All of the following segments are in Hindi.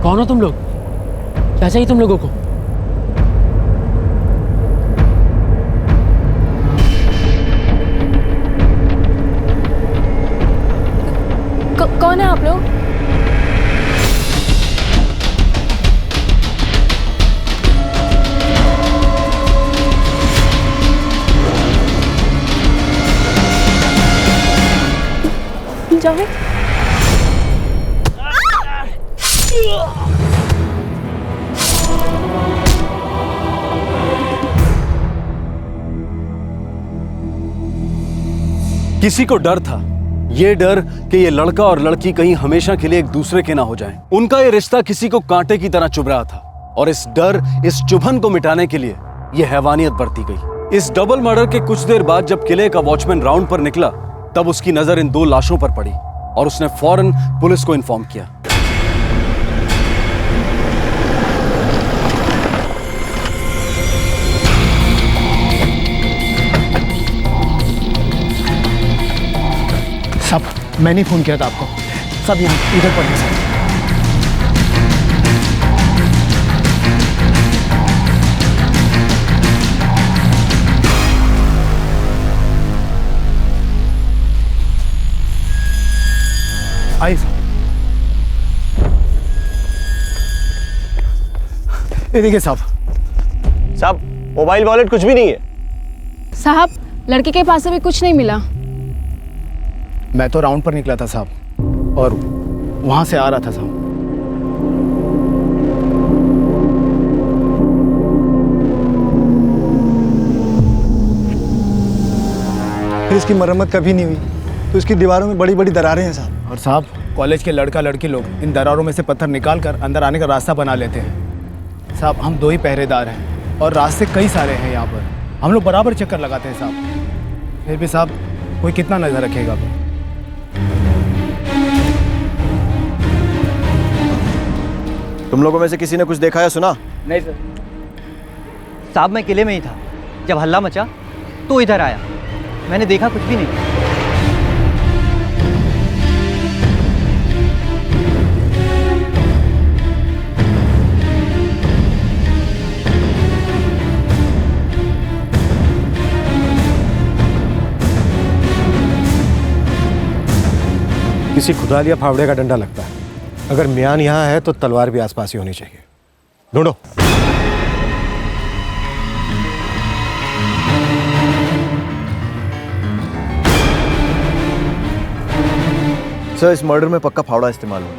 कौन हो तुम लोग? क्या चाहिए तुम लोगों को? कौन है आप लोग? जावेद, किसी को डर था, ये डर कि ये लड़का और लड़की कहीं हमेशा के लिए एक दूसरे के ना हो जाएं। उनका ये रिश्ता किसी को कांटे की तरह चुभ रहा था और इस डर, इस चुभन को मिटाने के लिए ये हैवानियत बरती गई। इस डबल मर्डर के कुछ देर बाद जब किले का वॉचमैन राउंड पर निकला, तब उसकी नजर इन 2 लाशों पर पड़ी और उसने फौरन पुलिस को इन्फॉर्म किया। साहब, मैंने फोन किया था आपको। सब यहाँ इधर पड़े साहब। आइए साहब। ये देखिए साहब। साहब, मोबाइल वॉलेट कुछ भी नहीं है। साहब, लड़के के पास अभी कुछ नहीं मिला। मैं तो राउंड पर निकला था साहब और वहां से आ रहा था साहब। फिर इसकी मरम्मत कभी नहीं हुई तो इसकी दीवारों में बड़ी बड़ी दरारें हैं साहब। और साहब, कॉलेज के लड़का लड़की लोग इन दरारों में से पत्थर निकाल कर अंदर आने का रास्ता बना लेते हैं। साहब, हम 2 ही पहरेदार हैं और रास्ते कई सारे हैं यहाँ पर। हम लोग बराबर चक्कर लगाते हैं साहब। फिर भी साहब, कोई कितना नजर रखेगा पर? तुम लोगों में से किसी ने कुछ देखा या सुना? नहीं सर। साहब, मैं किले में ही था। जब हल्ला मचा तो इधर आया। मैंने देखा कुछ भी नहीं। किसी खुदाल या फावड़े का डंडा लगता है। अगर म्यान यहाँ है तो तलवार भी आसपास ही होनी चाहिए। ढूंढो। सर, इस मर्डर में पक्का फावड़ा इस्तेमाल हुआ।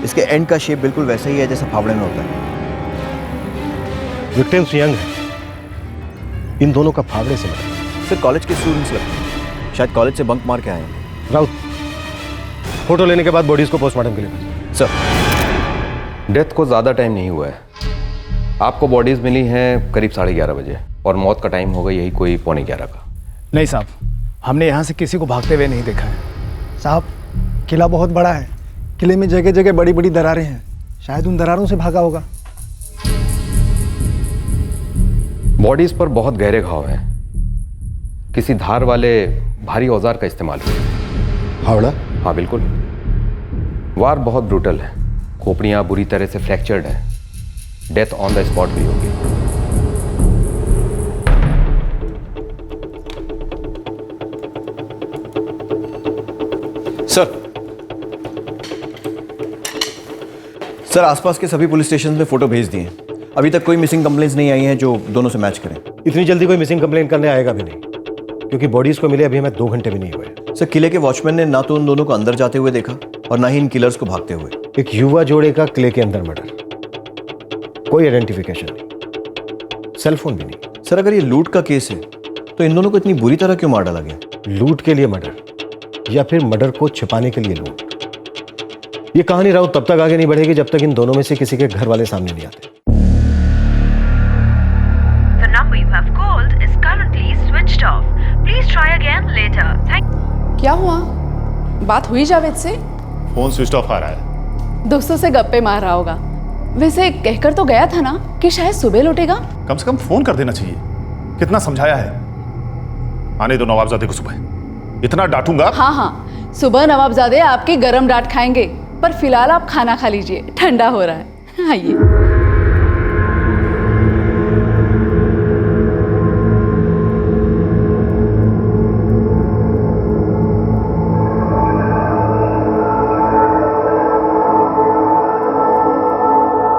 इसके एंड का शेप बिल्कुल वैसा ही है जैसा फावड़े में होता है। विक्टिम्स यंग है। इन दोनों का फावड़े से मर्डर। सर, कॉलेज के स्टूडेंट्स लगते हैं। शायद कॉलेज से बंक मार के आए हैं। राउत, फोटो लेने के बाद बॉडीज को पोस्टमार्टम के लिए भेजो। सर, डेथ को ज़्यादा टाइम नहीं हुआ है। आपको बॉडीज़ मिली हैं करीब 11:30 बजे और मौत का टाइम होगा यही कोई 11:15 का। नहीं साहब, हमने यहाँ से किसी को भागते हुए नहीं देखा है। साहब, किला बहुत बड़ा है। किले में जगह जगह बड़ी बड़ी दरारें हैं। शायद उन दरारों से भागा होगा। बॉडीज़ पर बहुत गहरे घाव हैं। किसी धार वाले भारी औजार का इस्तेमाल हुआ। फावड़ा? हाँ बिल्कुल। वार बहुत ब्रूटल है। खोपड़ियाँ बुरी तरह से फ्रैक्चर्ड हैं। डेथ ऑन द स्पॉट हुई होगी। सर, आसपास के सभी पुलिस स्टेशन में फोटो भेज दिए। अभी तक कोई मिसिंग कंप्लेंट्स नहीं आई हैं जो दोनों से मैच करें। इतनी जल्दी कोई मिसिंग कंप्लेंट करने आएगा भी नहीं, क्योंकि बॉडीज को मिले अभी हमें 2 घंटे भी नहीं हुए। सर, किले के वॉचमैन ने ना तो उन दोनों को अंदर जाते हुए देखा और ना ही इन किलर्स को भागते हुए। एक युवा जोड़े का किले के अंदर मर्डर, कोई आइडेंटिफिकेशन नहीं, सेलफोन भी नहीं। सर, अगर ये लूट का केस है तो इन दोनों को इतनी बुरी तरह क्यों मार डाला गया? लूट के लिए मर्डर या फिर मर्डर को छिपाने के लिए लूट? ये कहानी राउत तब तक आगे नहीं बढ़ेगी जब तक इन दोनों में से किसी के घर वाले सामने नहीं आते। The number you have called is currently switched off. Please try again later. क्या हुआ? बात हुई जावेद से? फोन स्विच ऑफ आ रहा है। दोस्तों से गप्पे मार रहा होगा। वैसे कहकर तो गया था ना कि शायद सुबह लौटेगा। कम से कम फोन कर देना चाहिए। कितना समझाया है। आने दो नवाबजादे को सुबह। इतना डांटूंगा। हाँ हाँ, सुबह नवाबजादे आपकी गरम डांट खाएंगे, पर फिलहाल आप खाना खा लीजिए, ठंडा हो रहा है। आइए।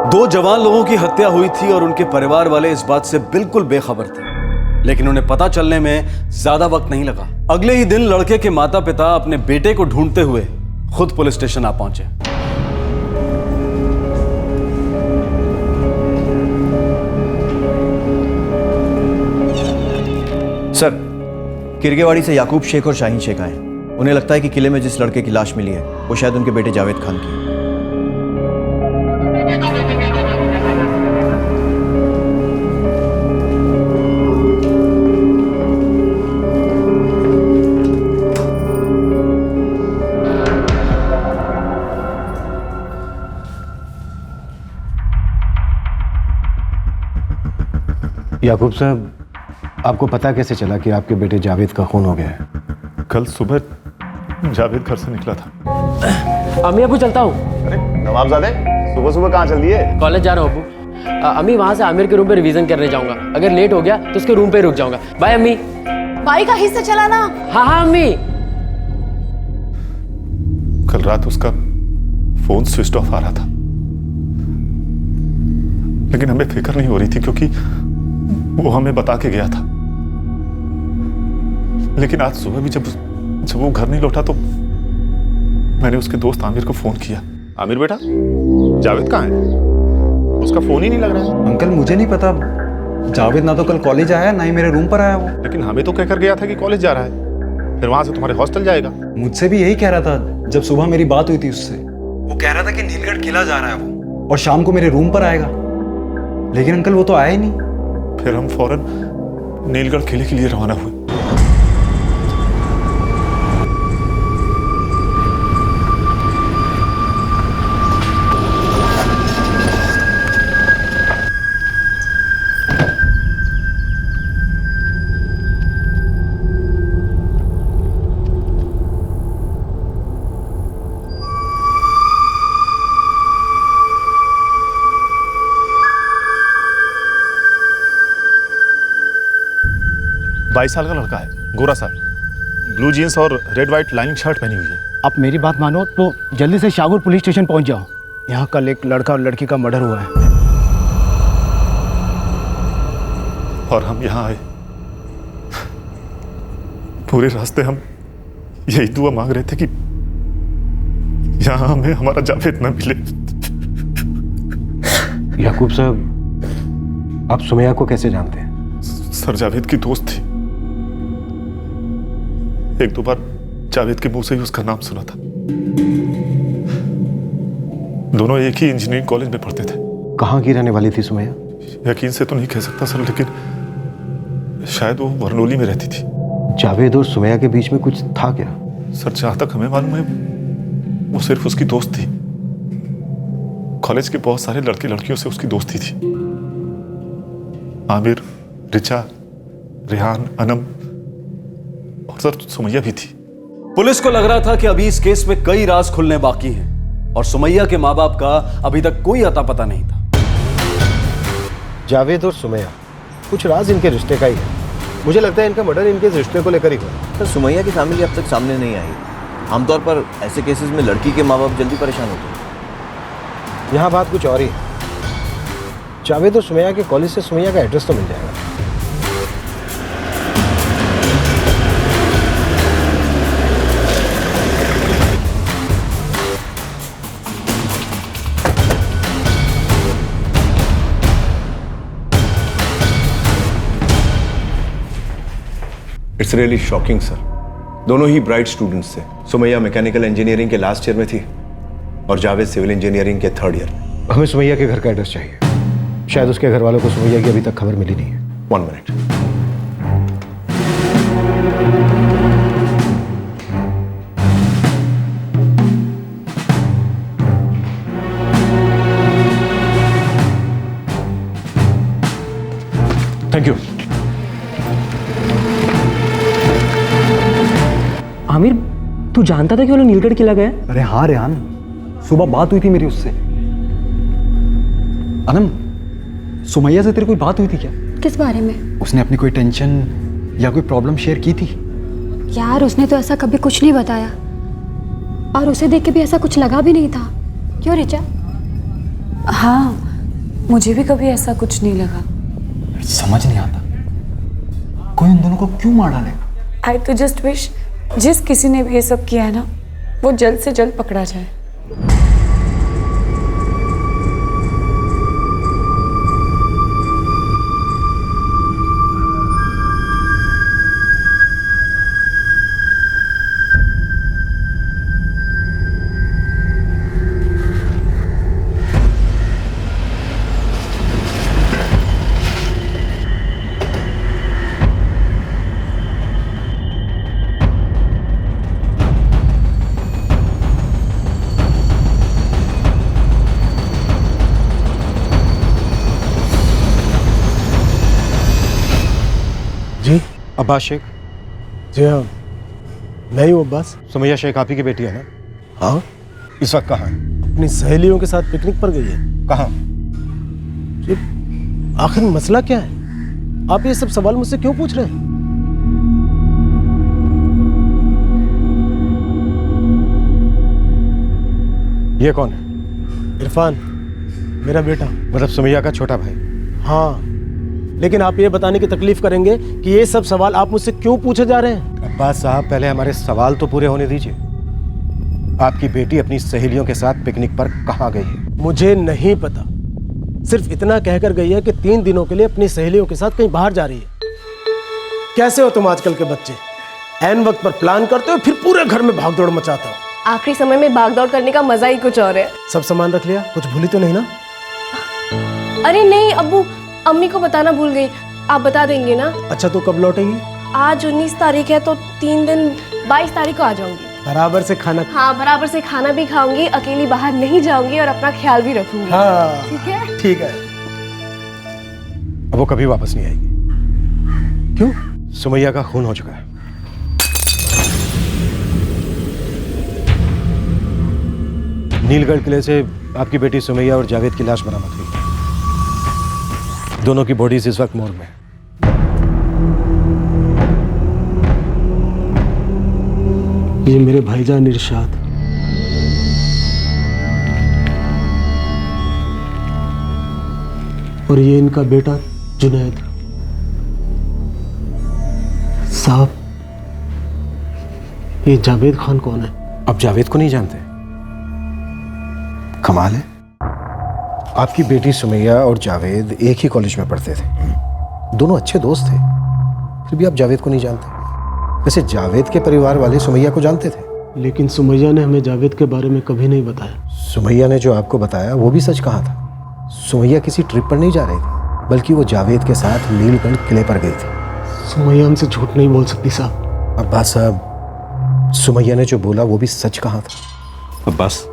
दो जवान लोगों की हत्या हुई थी और उनके परिवार वाले इस बात से बिल्कुल बेखबर थे, लेकिन उन्हें पता चलने में ज्यादा वक्त नहीं लगा। अगले ही दिन लड़के के माता पिता अपने बेटे को ढूंढते हुए खुद पुलिस स्टेशन आ पहुंचे। सर, किरगेवाड़ी से याकूब शेख और शाहीन शेख आए। उन्हें लगता है कि किले में जिस लड़के की लाश मिली है वो शायद उनके बेटे जावेद खान की है। याकूब साहब, आपको पता कैसे चला कि आपके बेटे जावेद का खून हो गया है? कल सुबह जावेद घर से निकला था। अम्मी अबू चलता हूँ। अरे नवाबजादे, सुबह सुबह कहाँ चल दिए? कॉलेज जा रहा हूँ अबू। अम्मी वहाँ से आमिर के रूम पे रिवीजन करने जाऊंगा। अगर लेट हो गया तो उसके रूम पे रुक जाऊंगा। बाय अम्मी। बाइक आहिस्ते से चलाना। हाँ हाँ अम्मी। कल रात उसका फोन स्विच ऑफ आ रहा था, लेकिन हमें फिक्र नहीं हो रही थी क्योंकि वो हमें बता के गया था। लेकिन आज सुबह भी जब वो घर नहीं लौटा तो मैंने उसके दोस्त आमिर को फोन किया। आमिर बेटा, जावेद कहाँ है? उसका फोन ही नहीं लग रहा है। अंकल मुझे नहीं पता, जावेद ना तो कल कॉलेज आया ना ही मेरे रूम पर आया वो। लेकिन हमें तो कहकर गया था कि कॉलेज जा रहा है, फिर वहां से तुम्हारे हॉस्टल जाएगा। मुझसे भी यही कह रहा था जब सुबह मेरी बात हुई थी उससे। वो कह रहा था कि नीलगढ़ किला जा रहा है वो और शाम को मेरे रूम पर आएगा, लेकिन अंकल वो तो आया ही नहीं। फिर हम फौरन नीलगढ़ किले के लिए रवाना हुए। बाईस साल का लड़का है, गोरा सा, ब्लू जीन्स और रेड व्हाइट लाइनिंग शर्ट पहनी हुई है। आप मेरी बात मानो तो जल्दी से शाहपुर पुलिस स्टेशन पहुंच जाओ। यहाँ कल एक लड़का और लड़की का मर्डर हुआ है। और हम यहाँ आए, पूरे रास्ते हम यही दुआ मांग रहे थे कि यहाँ हमें हमारा जावेद न मिले। याकूब साहब, आप सुमैया को कैसे जानते हैं? सर, जावेद की दोस्त थी। एक दो बार जावेद के मुंह से ही उसका नाम सुना था। दोनों एक ही इंजीनियरिंग कॉलेज में पढ़ते थे। कहाँ की रहने वाली थी सुमैया? यकीन से तो नहीं कह सकता सर, लेकिन शायद वो बरनौली में रहती थी। जावेद और सुमैया के बीच में कुछ था क्या? सर, जहां तक हमें मालूम है वो सिर्फ उसकी दोस्त थी। कॉलेज के बहुत सारे लड़के लड़कियों से उसकी दोस्ती थी। आमिर, रिचा, रेहान, अनम और सर सुमैया भी थी। पुलिस को लग रहा था कि अभी इस केस में कई राज खुलने बाकी हैं और सुमैया के माँ बाप का अभी तक कोई अता पता नहीं था। जावेद और सुमैया, कुछ राज इनके रिश्ते का ही है। मुझे लगता है इनका मर्डर इनके रिश्ते को लेकर ही हुआ। सर, सुमैया की फैमिली अब तक सामने नहीं आई। आमतौर पर ऐसे केसेस में लड़की के माँ बाप जल्दी परेशान होते हैं। यहाँ बात कुछ और ही है। जावेद और सुमैया के कॉलेज से सुमैया का एड्रेस तो मिल जाएगा। It's really shocking sir. दोनों ही ब्राइट स्टूडेंट्स थे। सुमैया मैकेनिकल इंजीनियरिंग के लास्ट ईयर में थी और जावेद सिविल इंजीनियरिंग के थर्ड ईयर में। हमें सुमैया के घर का एड्रेस चाहिए। शायद उसके घर वालों को सुमैया की अभी तक खबर मिली नहीं है। 1 मिनट। Thank you. आमिर, तू जानता था कि वो लोग नीलगढ़ किला गए? अरे हाँ रेहान, सुबह बात हुई थी मेरी उससे। अनम, सुमैया से तेरी कोई बात हुई थी क्या? किस बारे में? उसने अपनी कोई टेंशन या कोई प्रॉब्लम शेयर की थी? यार उसने तो ऐसा कभी कुछ नहीं बताया, और उसे देख के भी ऐसा कुछ लगा भी नहीं था। क्यों रिचा? हाँ, मुझे भी कभी ऐसा कुछ नहीं लगा। समझ नहीं आता कोई उन दोनों को क्यों मार डालेगा। आई तो जस्ट विश जिस किसी ने भी ये सब किया है ना, वो जल्द से जल्द पकड़ा जाए। जी अब्बास शेख। जी हाँ, मैं ही हूँ अब्बास। सुमैया शेख आप ही की बेटी है ना? हाँ। इस वक्त कहाँ है? अपनी सहेलियों के साथ पिकनिक पर गई है। कहाँ? ये आखिर मसला क्या है? आप ये सब सवाल मुझसे क्यों पूछ रहे हैं? ये कौन है? इरफान, मेरा बेटा। मतलब सुमैया का छोटा भाई? हाँ, लेकिन आप ये बताने की तकलीफ करेंगे कि ये सब सवाल आप मुझसे क्यों पूछे जा रहे हैं? अब्बास साहब, पहले हमारे सवाल तो पूरे होने दीजिए। आपकी बेटी अपनी सहेलियों के साथ पिकनिक पर कहाँ गई है? मुझे नहीं पता, सिर्फ इतना कहकर गई है कि 3 दिनों के लिए अपनी सहेलियों के साथ कहीं बाहर जा रही है। कैसे हो तुम आजकल के बच्चे? ऐन वक्त पर प्लान करते हो, फिर पूरे घर में भागदौड़ मचाते हो। आखिरी समय में भागदौड़ करने का मजा ही कुछ और है। सब सामान रख लिया? कुछ भूली तो नहीं ना? अरे नहीं अब्बू, अम्मी को बताना भूल गई। आप बता देंगे ना? अच्छा, तो कब लौटेगी? आज 19 तारीख है तो 3 दिन 22 तारीख को आ जाऊंगी। बराबर से खाना? हाँ, बराबर से खाना भी खाऊंगी, अकेली बाहर नहीं जाऊंगी और अपना ख्याल भी रखूंगी। हाँ, ठीक है? ठीक है। अब वो कभी वापस नहीं आएगी। क्यों? सुमैया का खून हो चुका है। नीलगढ़ किले से आपकी बेटी सुमैया और जावेद की लाश बरामद हुई। दोनों की बॉडीज इस वक्त मोर्ग में है। ये मेरे भाईजान इरशाद, और ये इनका बेटा जुनैद। साहब, ये जावेद खान कौन है? अब जावेद को नहीं जानते? कमाल है। आपकी बेटी सुमैया और जावेद एक ही कॉलेज में पढ़ते थे, दोनों अच्छे दोस्त थे, फिर भी आप जावेद को नहीं जानते। वैसे जावेद के परिवार वाले सुमैया को जानते थे? लेकिन सुमैया ने हमें जावेद के बारे में कभी नहीं बताया। सुमैया ने जो आपको बताया वो भी सच कहा था। सुमैया किसी ट्रिप पर नहीं जा रही थी, बल्कि वो जावेद के साथ नीलगढ़ किले पर गई थी। सुमैया हमसे झूठ नहीं बोल सकती साहब। अब्बास साहब, सुमैया ने जो बोला वो भी सच कहा था। अब्बास,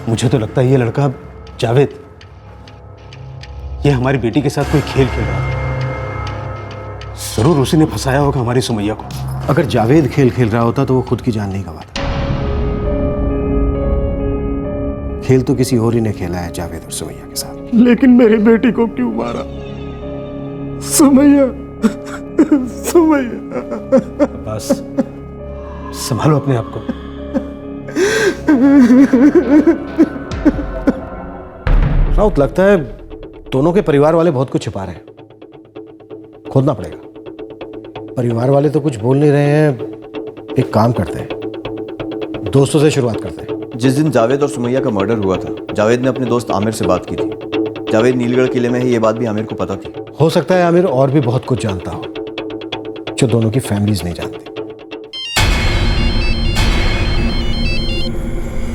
मुझे तो लगता है ये लड़का जावेद, ये हमारी बेटी के साथ कोई खेल खेल रहा है। जरूर उसी ने फंसाया होगा हमारी सुमैया को। अगर जावेद खेल खेल रहा होता तो वो खुद की जान नहीं गंवाता। खेल तो किसी और ही ने खेला है जावेद और सुमैया के साथ। लेकिन मेरी बेटी को क्यों मारा? सुमैया, सुमैया। बस संभालो अपने आप को। राउत, लगता है दोनों के परिवार वाले बहुत कुछ छिपा रहे हैं। खोदना पड़ेगा। परिवार वाले तो कुछ बोल नहीं रहे हैं। एक काम करते हैं, दोस्तों से शुरुआत करते हैं। जिस दिन जावेद और सुमैया का मर्डर हुआ था, जावेद ने अपने दोस्त आमिर से बात की थी। जावेद नीलगढ़ किले में है, ये बात भी आमिर को पता थी। हो सकता है आमिर और भी बहुत कुछ जानता हो जो दोनों की फैमिलीज नहीं जानती।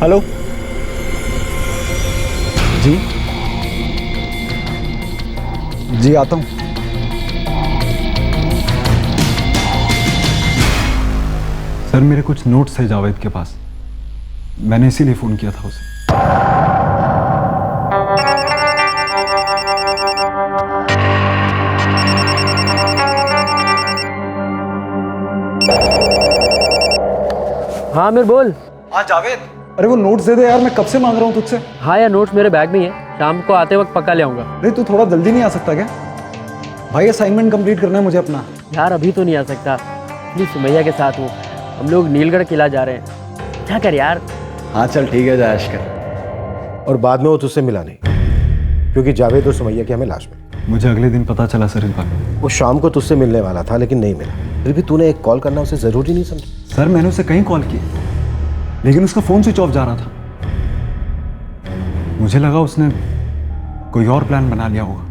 हेलो जी। जी आता हूँ। सर, मेरे कुछ नोट्स थे जावेद के पास, मैंने इसीलिए फोन किया था उसे। हाँ आमिर बोल। हाँ जावेद, अरे वो नोट्स दे दे यार, मैं कब से मांग रहा हूँ तुझसे। हाँ यार, नोट्स मेरे बैग में ही है, शाम को आते वक्त पक्का ले आऊंगा। अरे तू थोड़ा जल्दी नहीं आ सकता क्या? भाई असाइनमेंट कंप्लीट करना है मुझे अपना। यार अभी तो नहीं आ सकता, प्लीज सुमैया के साथ हूँ, हम लोग नीलगढ़ किला जा रहे हैं, क्या कर यार। हाँ चल ठीक है, जा ऐश कर। और बाद में वो तुझसे मिला नहीं, क्योंकि जावेद और सुमैया की हमें लाश मिली। मुझे अगले दिन पता चला सर इस बात। वो शाम को तुझसे मिलने वाला था लेकिन नहीं मिला, फिर भी तूने एक कॉल करना उसे जरूरी नहीं समझा? सर मैंने उसे कहीं कॉल किया लेकिन उसका फोन स्विच ऑफ जा रहा था। मुझे लगा उसने कोई और प्लान बना लिया होगा।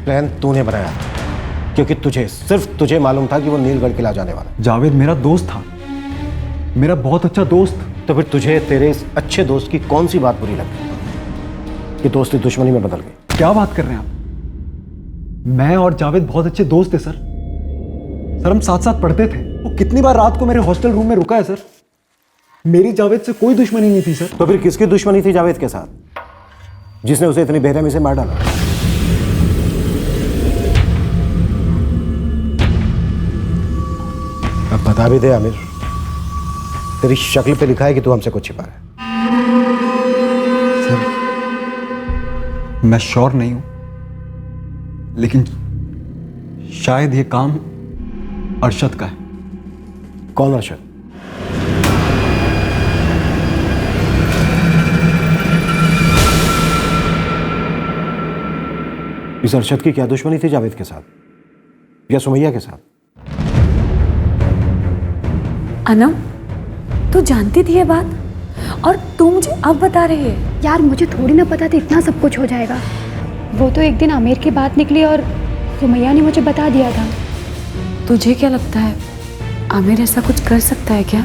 प्लान तूने बनाया क्योंकि सिर्फ तुझे मालूम था कि वो नीलगढ़ किला जाने वाला। जावेद मेरा दोस्त था, मेरा बहुत अच्छा दोस्त। तो फिर तुझे तेरे इस अच्छे दोस्त की कौन सी बात बुरी लगी कि दोस्ती दुश्मनी में बदल गई? क्या बात कर रहे हैं आप? मैं और जावेद बहुत अच्छे दोस्त थे सर। सर हम साथ साथ पढ़ते थे। वो कितनी बार रात को मेरे हॉस्टल रूम में रुका है सर। मेरी जावेद से कोई दुश्मनी नहीं थी सर। तो फिर किसकी दुश्मनी थी जावेद के साथ, जिसने उसे इतनी बेरहमी से मार डाला? अब बता भी दे आमिर, तेरी शक्ल पे लिखा है कि तू हमसे कुछ छिपा है। सर मैं श्योर नहीं हूं, लेकिन शायद ये काम अरशद का है। कौन अरशद? इस अरशद की क्या दुश्मनी थी जावेद के साथ या सुमैया के साथ? अनम, तू जानती थी ये बात और तू मुझे अब बता रही है? यार मुझे थोड़ी ना पता था इतना सब कुछ हो जाएगा। वो तो एक दिन आमिर की बात निकली और सुमैया ने मुझे बता दिया था। तुझे क्या लगता है आमिर ऐसा कुछ कर सकता है क्या?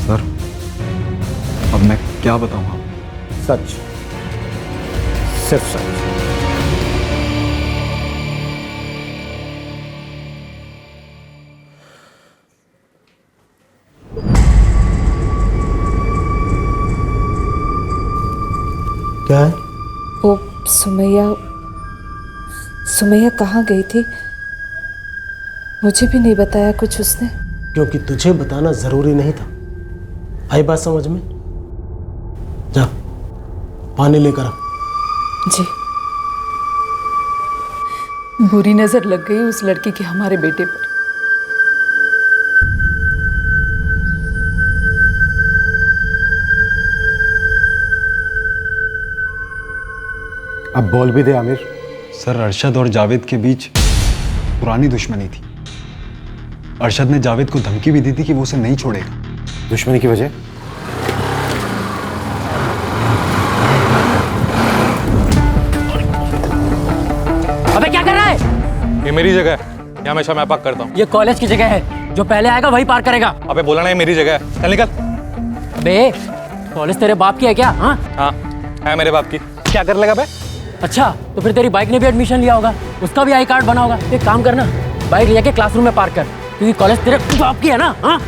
सर अब मैं क्या बताऊंगा? सच, सिर्फ सच। क्या है? वो सुमैया कहाँ गई थी? मुझे भी नहीं बताया कुछ उसने। क्योंकि तुझे बताना जरूरी नहीं था। आई बात समझ में? जा पानी लेकर आ। जी। बुरी नजर लग गई उस लड़की की हमारे बेटे पर। अब बोल भी दे आमिर। सर अरशद और जावेद के बीच पुरानी दुश्मनी थी। अरशद ने जावेद को धमकी भी दी थी कि वो उसे नहीं छोड़ेगा। दुश्मनी की वजह? अबे क्या कर रहा है? ये मेरी जगह है, यहाँ हमेशा मैं पार्क करता हूँ। ये कॉलेज की जगह है, जो पहले आएगा वही पार्क करेगा। अबे बोला ना ये मेरी जगह है, चल निकल। अबे कॉलेज तेरे बाप की है क्या? हाँ है मेरे बाप की। क्या कर लेगा बे? अच्छा तो फिर तेरी बाइक ने भी एडमिशन लिया होगा, उसका भी आई कार्ड बना होगा। एक काम करना, बाइक लेके क्लासरूम में पार्क कर, क्योंकि कॉलेज तेरे बाप की है ना। हाँ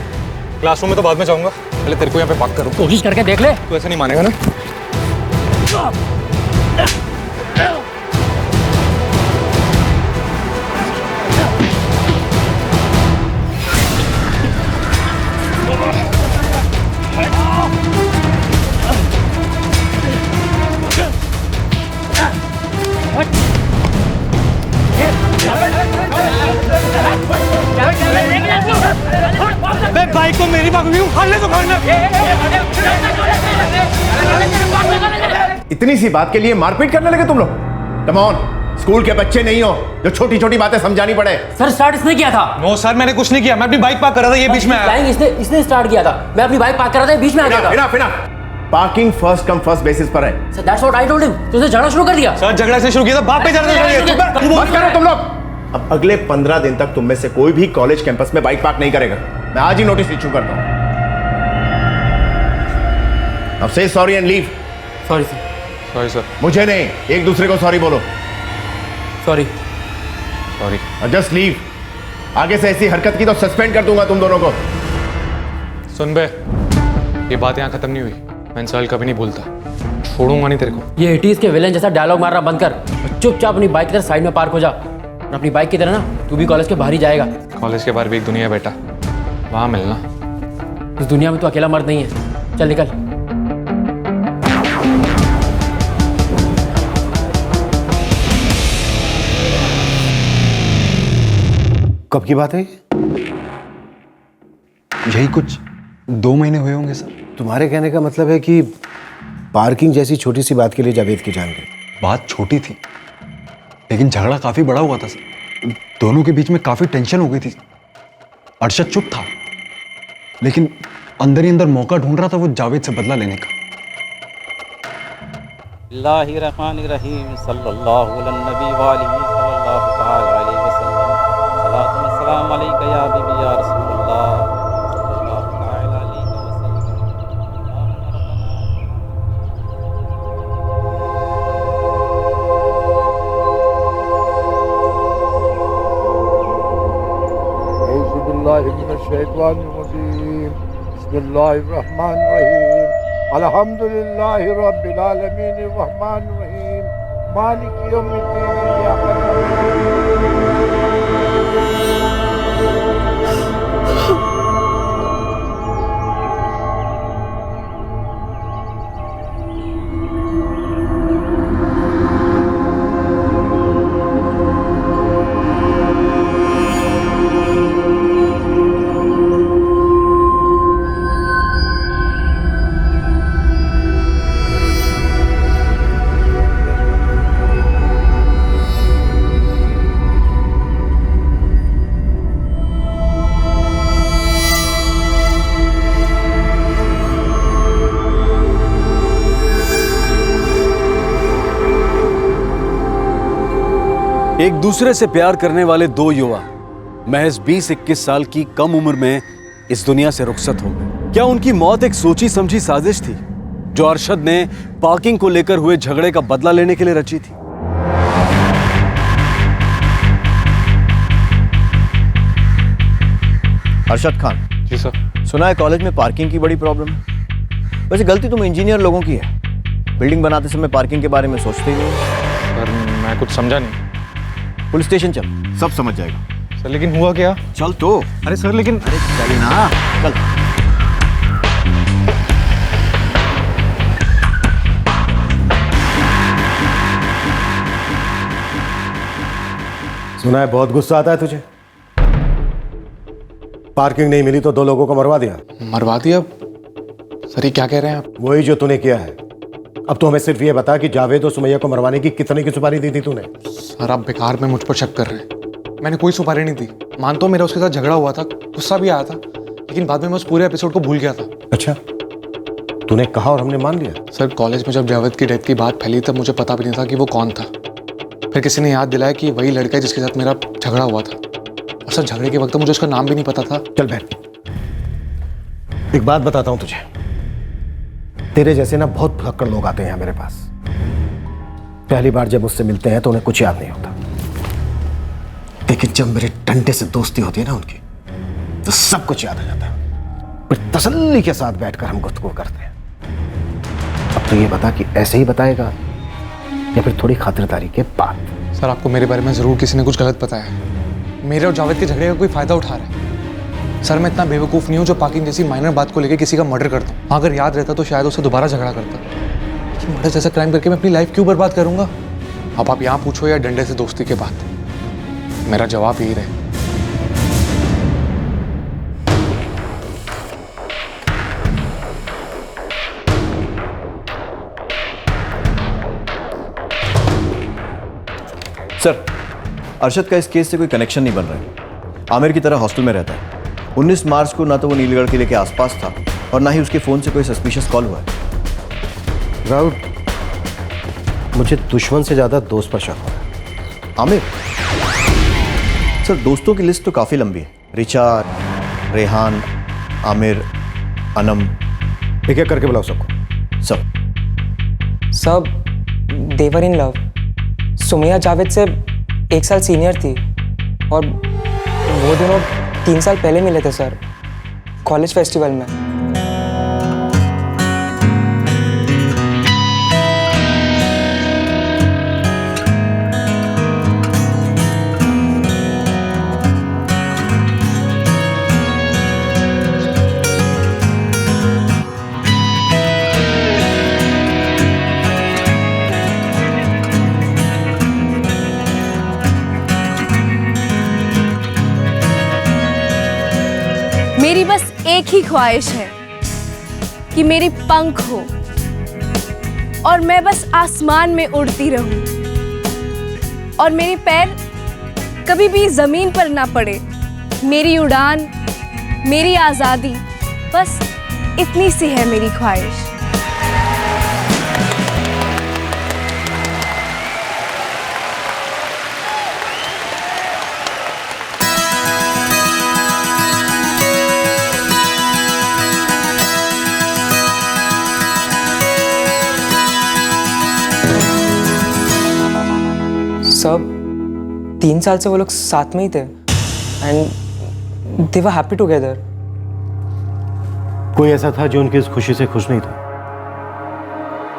क्लासरूम में तो बाद में जाऊंगा, पहले तेरे को यहाँ पे पार्क करूँ। कोशिश करके देख ले। तू ऐसे नहीं मानेगा ना। मैं बाइक को मेरी भाग हूँ, हल्ले तो खाना। इतनी सी बात के लिए मारपीट करने लगे तुम लोग? कम ऑन, स्कूल के बच्चे नहीं हो जो छोटी छोटी बातें समझानी पड़े। सर स्टार्ट इसने किया था। नो सर मैंने कुछ नहीं किया, मैं अपनी बाइक पार्क कर रहा था, ये बीच में आया। इसने स्टार्ट किया था, मैं अपनी बाइक पार्क कर रहा था, ये बीच में आ गया था। enough। Parking first come first basis पर है। Sir that's what I told him. तूने झगड़ा शुरू कर दिया। सर झगड़ा से शुरू किया था, बाप पे झगड़ा बंद करो तुम लोग। अब अगले 15 दिन तक तुम में से कोई भी कॉलेज कैंपस में बाइक पार्क नहीं करेगा। मैं आज ही नोटिस इशू करता हूं। अब से sorry and leave. Sorry sir. Sorry sir. मुझे नहीं, एक दूसरे को सॉरी बोलो। सॉरी। सॉरी। और जस्ट लीव। आगे से ऐसी हरकत की तो सस्पेंड कर दूंगा तुम दोनों को। सुन बे, ये बात यहाँ खत्म नहीं हुई। मैं इंसान कभी नहीं भूलता, छोड़ूंगा नहीं तेरे को। ये 80s के विलेन जैसा डायलॉग मारना बंद कर, चुपचाप अपनी बाइक की तरह साइड में पार्क हो जा। और अपनी बाइक की तरह ना तू भी कॉलेज के बाहर ही जाएगा। कॉलेज के बाहर भी एक दुनिया है बेटा, वहां मिलना। इस दुनिया में तू अकेला मर्द नहीं है, चल निकल। कब की बात है? यही कुछ 2 महीने हुए होंगे सर। तुम्हारे कहने का मतलब है कि पार्किंग जैसी छोटी सी बात के लिए जावेद की जान गई? बात छोटी थी, लेकिन झगड़ा काफी बड़ा हुआ था सर। दोनों के बीच में काफी टेंशन हो गई थी। अरशद चुप था, लेकिन अंदर ही अंदर मौका ढूंढ रहा था वो जावेद से बदला लेने का। बिस्मिल्लाहिर्रहमानिर्रहीम सल्लल्लाहु अलैहि सल्लल्लाहु तआला अलैहि वसल्लम सलातु व सलाम अलैका या हबीबी या रसूलल्लाह सल्लल्लाहु तआला अलैहि औज़ु बिल्लाहि मिनश शैतानिर रजीम बिस्मिल्लाहिर रहमानिर रहीम अल्हम्दुलिल्लाहि रब्बिल आलमीन अर्रहमानिर रहीम मालिकि यौमिद्दीन इय्याका एक दूसरे से प्यार करने वाले दो युवा महज 20-21 साल की कम उम्र में इस दुनिया से रुखसत हो गए। क्या उनकी मौत एक सोची समझी साजिश थी जो अरशद ने पार्किंग को लेकर हुए झगड़े का बदला लेने के लिए रची थी? अरशद खान। जी सर। सुना है कॉलेज में पार्किंग की बड़ी प्रॉब्लम है। वैसे गलती तुम इंजीनियर लोगों की है, बिल्डिंग बनाते समय पार्किंग के बारे में सोचते ही नहीं। सर मैं कुछ समझा नहीं। पुलिस स्टेशन चल, सब समझ जाएगा। सर लेकिन हुआ क्या? चल तो। अरे सर लेकिन अरे चल ना, चल। सुना है बहुत गुस्सा आता है तुझे। पार्किंग नहीं मिली तो 2 लोगों को मरवा दिया। मरवा दिया? सर ये क्या कह रहे हैं आप? वही जो तूने किया है। अब तो हमें सिर्फ ये बता कि जावेद और सुमैया को मरवाने की कितने की सुपारी दी थी तूने? सर आप बेकार में मुझ पर शक कर रहे हैं। मैंने कोई सुपारी नहीं दी। मानता हूं मेरा उसके साथ झगड़ा हुआ था, गुस्सा भी आया था, लेकिन बाद में मैं उस पूरे एपिसोड को भूल गया था। अच्छा, तूने कहा और हमने मान लिया? सर कॉलेज में जब जावेद की डेथ की बात फैली तब मुझे पता भी नहीं था कि वो कौन था। फिर किसी ने याद दिलाया कि वही लड़का है जिसके साथ मेरा झगड़ा हुआ था। और सर झगड़े के वक्त मुझे उसका नाम भी नहीं पता था। चल बैठ, एक बात बताता हूं तुझे। तेरे जैसे ना बहुत भुलक्कड़ लोग आते हैं मेरे पास। पहली बार जब मुझसे मिलते हैं तो उन्हें कुछ याद नहीं होता, लेकिन जब मेरे डंडे से दोस्ती होती है ना उनकी, तो सब कुछ याद आ जाता है। फिर तसल्ली के साथ बैठकर हम गुफ्तगू करते हैं। अब तो ये बता कि ऐसे ही बताएगा या फिर थोड़ी खातिरदारी के बाद? सर आपको मेरे बारे में जरूर किसी ने कुछ गलत बताया है। मेरे और जावेद के झगड़े का कोई फायदा उठा रहा है। सर मैं इतना बेवकूफ़ नहीं हूँ जो पार्किंग जैसी माइनर बात को लेकर किसी का मर्डर करता हूँ। अगर याद रहता तो शायद उससे दोबारा झगड़ा करता। कि मर्डर जैसा क्राइम करके मैं अपनी लाइफ क्यों बर्बाद करूंगा? अब आप यहाँ पूछो या डंडे से दोस्ती के बाद, मेरा जवाब यही रहे। सर अरशद का इस केस से कोई कनेक्शन नहीं बन रहा है। आमिर की तरह हॉस्टल में रहता है। 19 मार्च को ना तो वो नीलगढ़ किले के आसपास था और ना ही उसके फोन से कोई सस्पिशियस कॉल हुआ है। राहुल, मुझे दुश्मन से ज्यादा दोस्त पर शक हो रहा है। आमिर? सर दोस्तों की लिस्ट तो काफी लंबी है। रिचा, रेहान, आमिर, अनम। एक एक करके बुलाओ सबको। सब देवर इन लव। सुमैया जावेद से 1 साल सीनियर थी और वो दोनों 3 साल पहले मिले थे सर, कॉलेज फेस्टिवल में। मेरी बस एक ही ख्वाहिश है कि मेरी पंख हो और मैं बस आसमान में उड़ती रहूं और मेरे पैर कभी भी जमीन पर ना पड़े। मेरी उड़ान, मेरी आज़ादी, बस इतनी सी है मेरी ख्वाहिश। सब 3 साल से वो लोग साथ में ही थे and they were happy together. कोई ऐसा था जो उनकी इस खुशी से खुश नहीं था?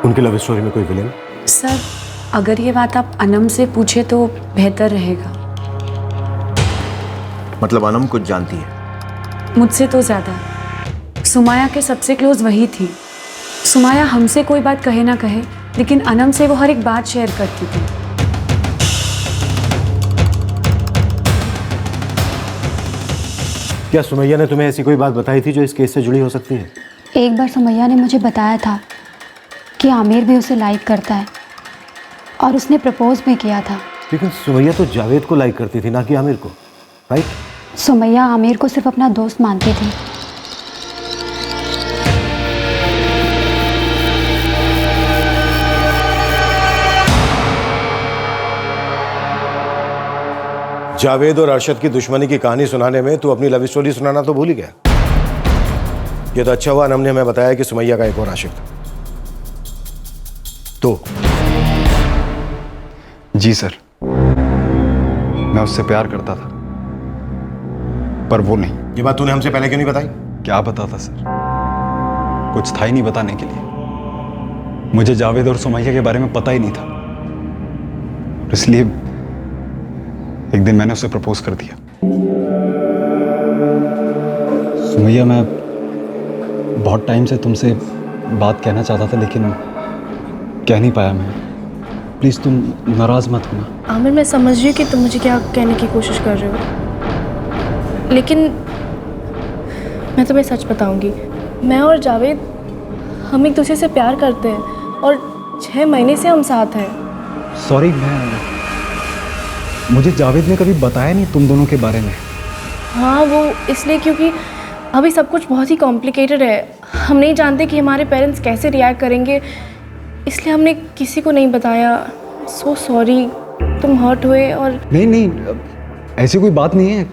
उनकी लव स्टोरी में कोई विलेन? सर, अगर ये बात आप अनम से पूछे तो बेहतर रहेगा। मतलब अनम कुछ जानती है? मुझसे तो ज़्यादा। सुमाया के सबसे क्लोज वही थी। सुमाया हमसे कोई बात कहे ना कहे, लेकिन अनम से वो हर एक बात शेयर करती थी। क्या सुमैया ने तुम्हें ऐसी कोई बात बताई थी जो इस केस से जुड़ी हो सकती है? एक बार सुमैया ने मुझे बताया था कि आमिर भी उसे लाइक करता है और उसने प्रपोज भी किया था। लेकिन सुमैया तो जावेद को लाइक करती थी, ना कि आमिर को, राइट? सुमैया आमिर को सिर्फ अपना दोस्त मानती थी। जावेद और अरशद की दुश्मनी की कहानी सुनाने में तू अपनी लव स्टोरी सुनाना तो भूल ही गया। ये तो अच्छा हुआ अनम ने हमें बताया कि सुमैया का एक और आशिक था। तो जी सर, मैं उससे प्यार करता था, पर वो नहीं। ये बात तूने हमसे पहले क्यों नहीं बताई? क्या बताता सर, कुछ था ही नहीं बताने के लिए। मुझे जावेद और सुमैया के बारे में पता ही नहीं था, इसलिए एक दिन मैंने उसे प्रपोज कर दिया। सुमैया, मैं बहुत टाइम से तुमसे बात कहना चाहता था, लेकिन कह नहीं पाया मैं। प्लीज़ तुम नाराज़ मत होना। आमिर, मैं समझ रही हूँ कि तुम मुझे क्या कहने की कोशिश कर रहे हो, लेकिन मैं तुम्हें सच बताऊंगी। मैं और जावेद हम एक दूसरे से प्यार करते हैं और 6 महीने से हम साथ हैं। सॉरी, मुझे जावेद ने कभी बताया नहीं तुम दोनों के बारे में। हाँ, वो इसलिए क्योंकि अभी सब कुछ बहुत ही कॉम्प्लिकेटेड है। हम नहीं जानते कि हमारे पेरेंट्स कैसे रिएक्ट करेंगे, इसलिए हमने किसी को नहीं बताया। सो सॉरी, तुम हर्ट हुए। और नहीं, ऐसी कोई बात नहीं है।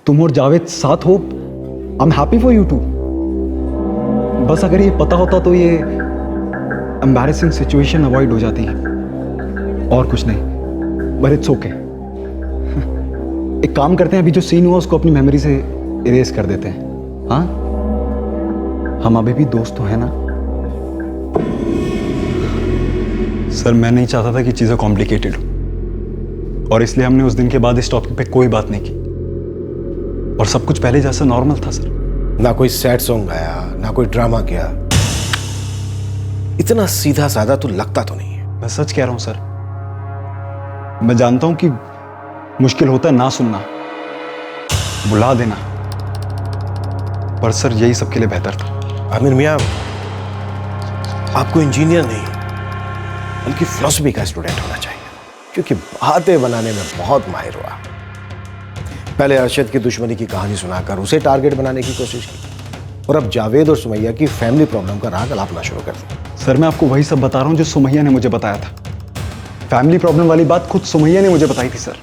तुम और जावेद साथ हो, I am happy for you too. बस अगर ये पता होता तो ये एम्बैरेसिंग सिचुएशन अवॉइड हो जाती है, और कुछ नहीं। But it's okay. एक काम करते हैं, अभी जो सीन हुआ उसको अपनी मेमोरी से इरेज कर देते हैं। हाँ, हम अभी भी दोस्त तो हैं ना? सर, मैं नहीं चाहता था कि चीज़ें कॉम्प्लिकेटेड हो, और इसलिए हमने उस दिन के बाद इस टॉपिक पे कोई बात नहीं की, और सब कुछ पहले जैसा नॉर्मल था सर। ना कोई सैड सॉन्ग गाया, ना कोई ड्रामा किया। इतना सीधा साधा तो लगता तो नहीं है। मैं सच कह रहा हूं सर। मैं जानता हूं कि मुश्किल होता है ना सुनना, बुला देना, पर सर यही सबके लिए बेहतर था। आमिर मियां, आपको इंजीनियर नहीं बल्कि फिलॉसफी का स्टूडेंट होना चाहिए, क्योंकि बातें बनाने में बहुत माहिर हुआ। पहले अरशद की दुश्मनी की कहानी सुनाकर उसे टारगेट बनाने की कोशिश की, और अब जावेद और सुमैया की फैमिली प्रॉब्लम का राग अलापना शुरू कर दिया। सर, मैं आपको वही सब बता रहा हूं जो सुमैया ने मुझे बताया था। फैमिली प्रॉब्लम वाली बात खुद सुमैया ने मुझे बताई थी सर।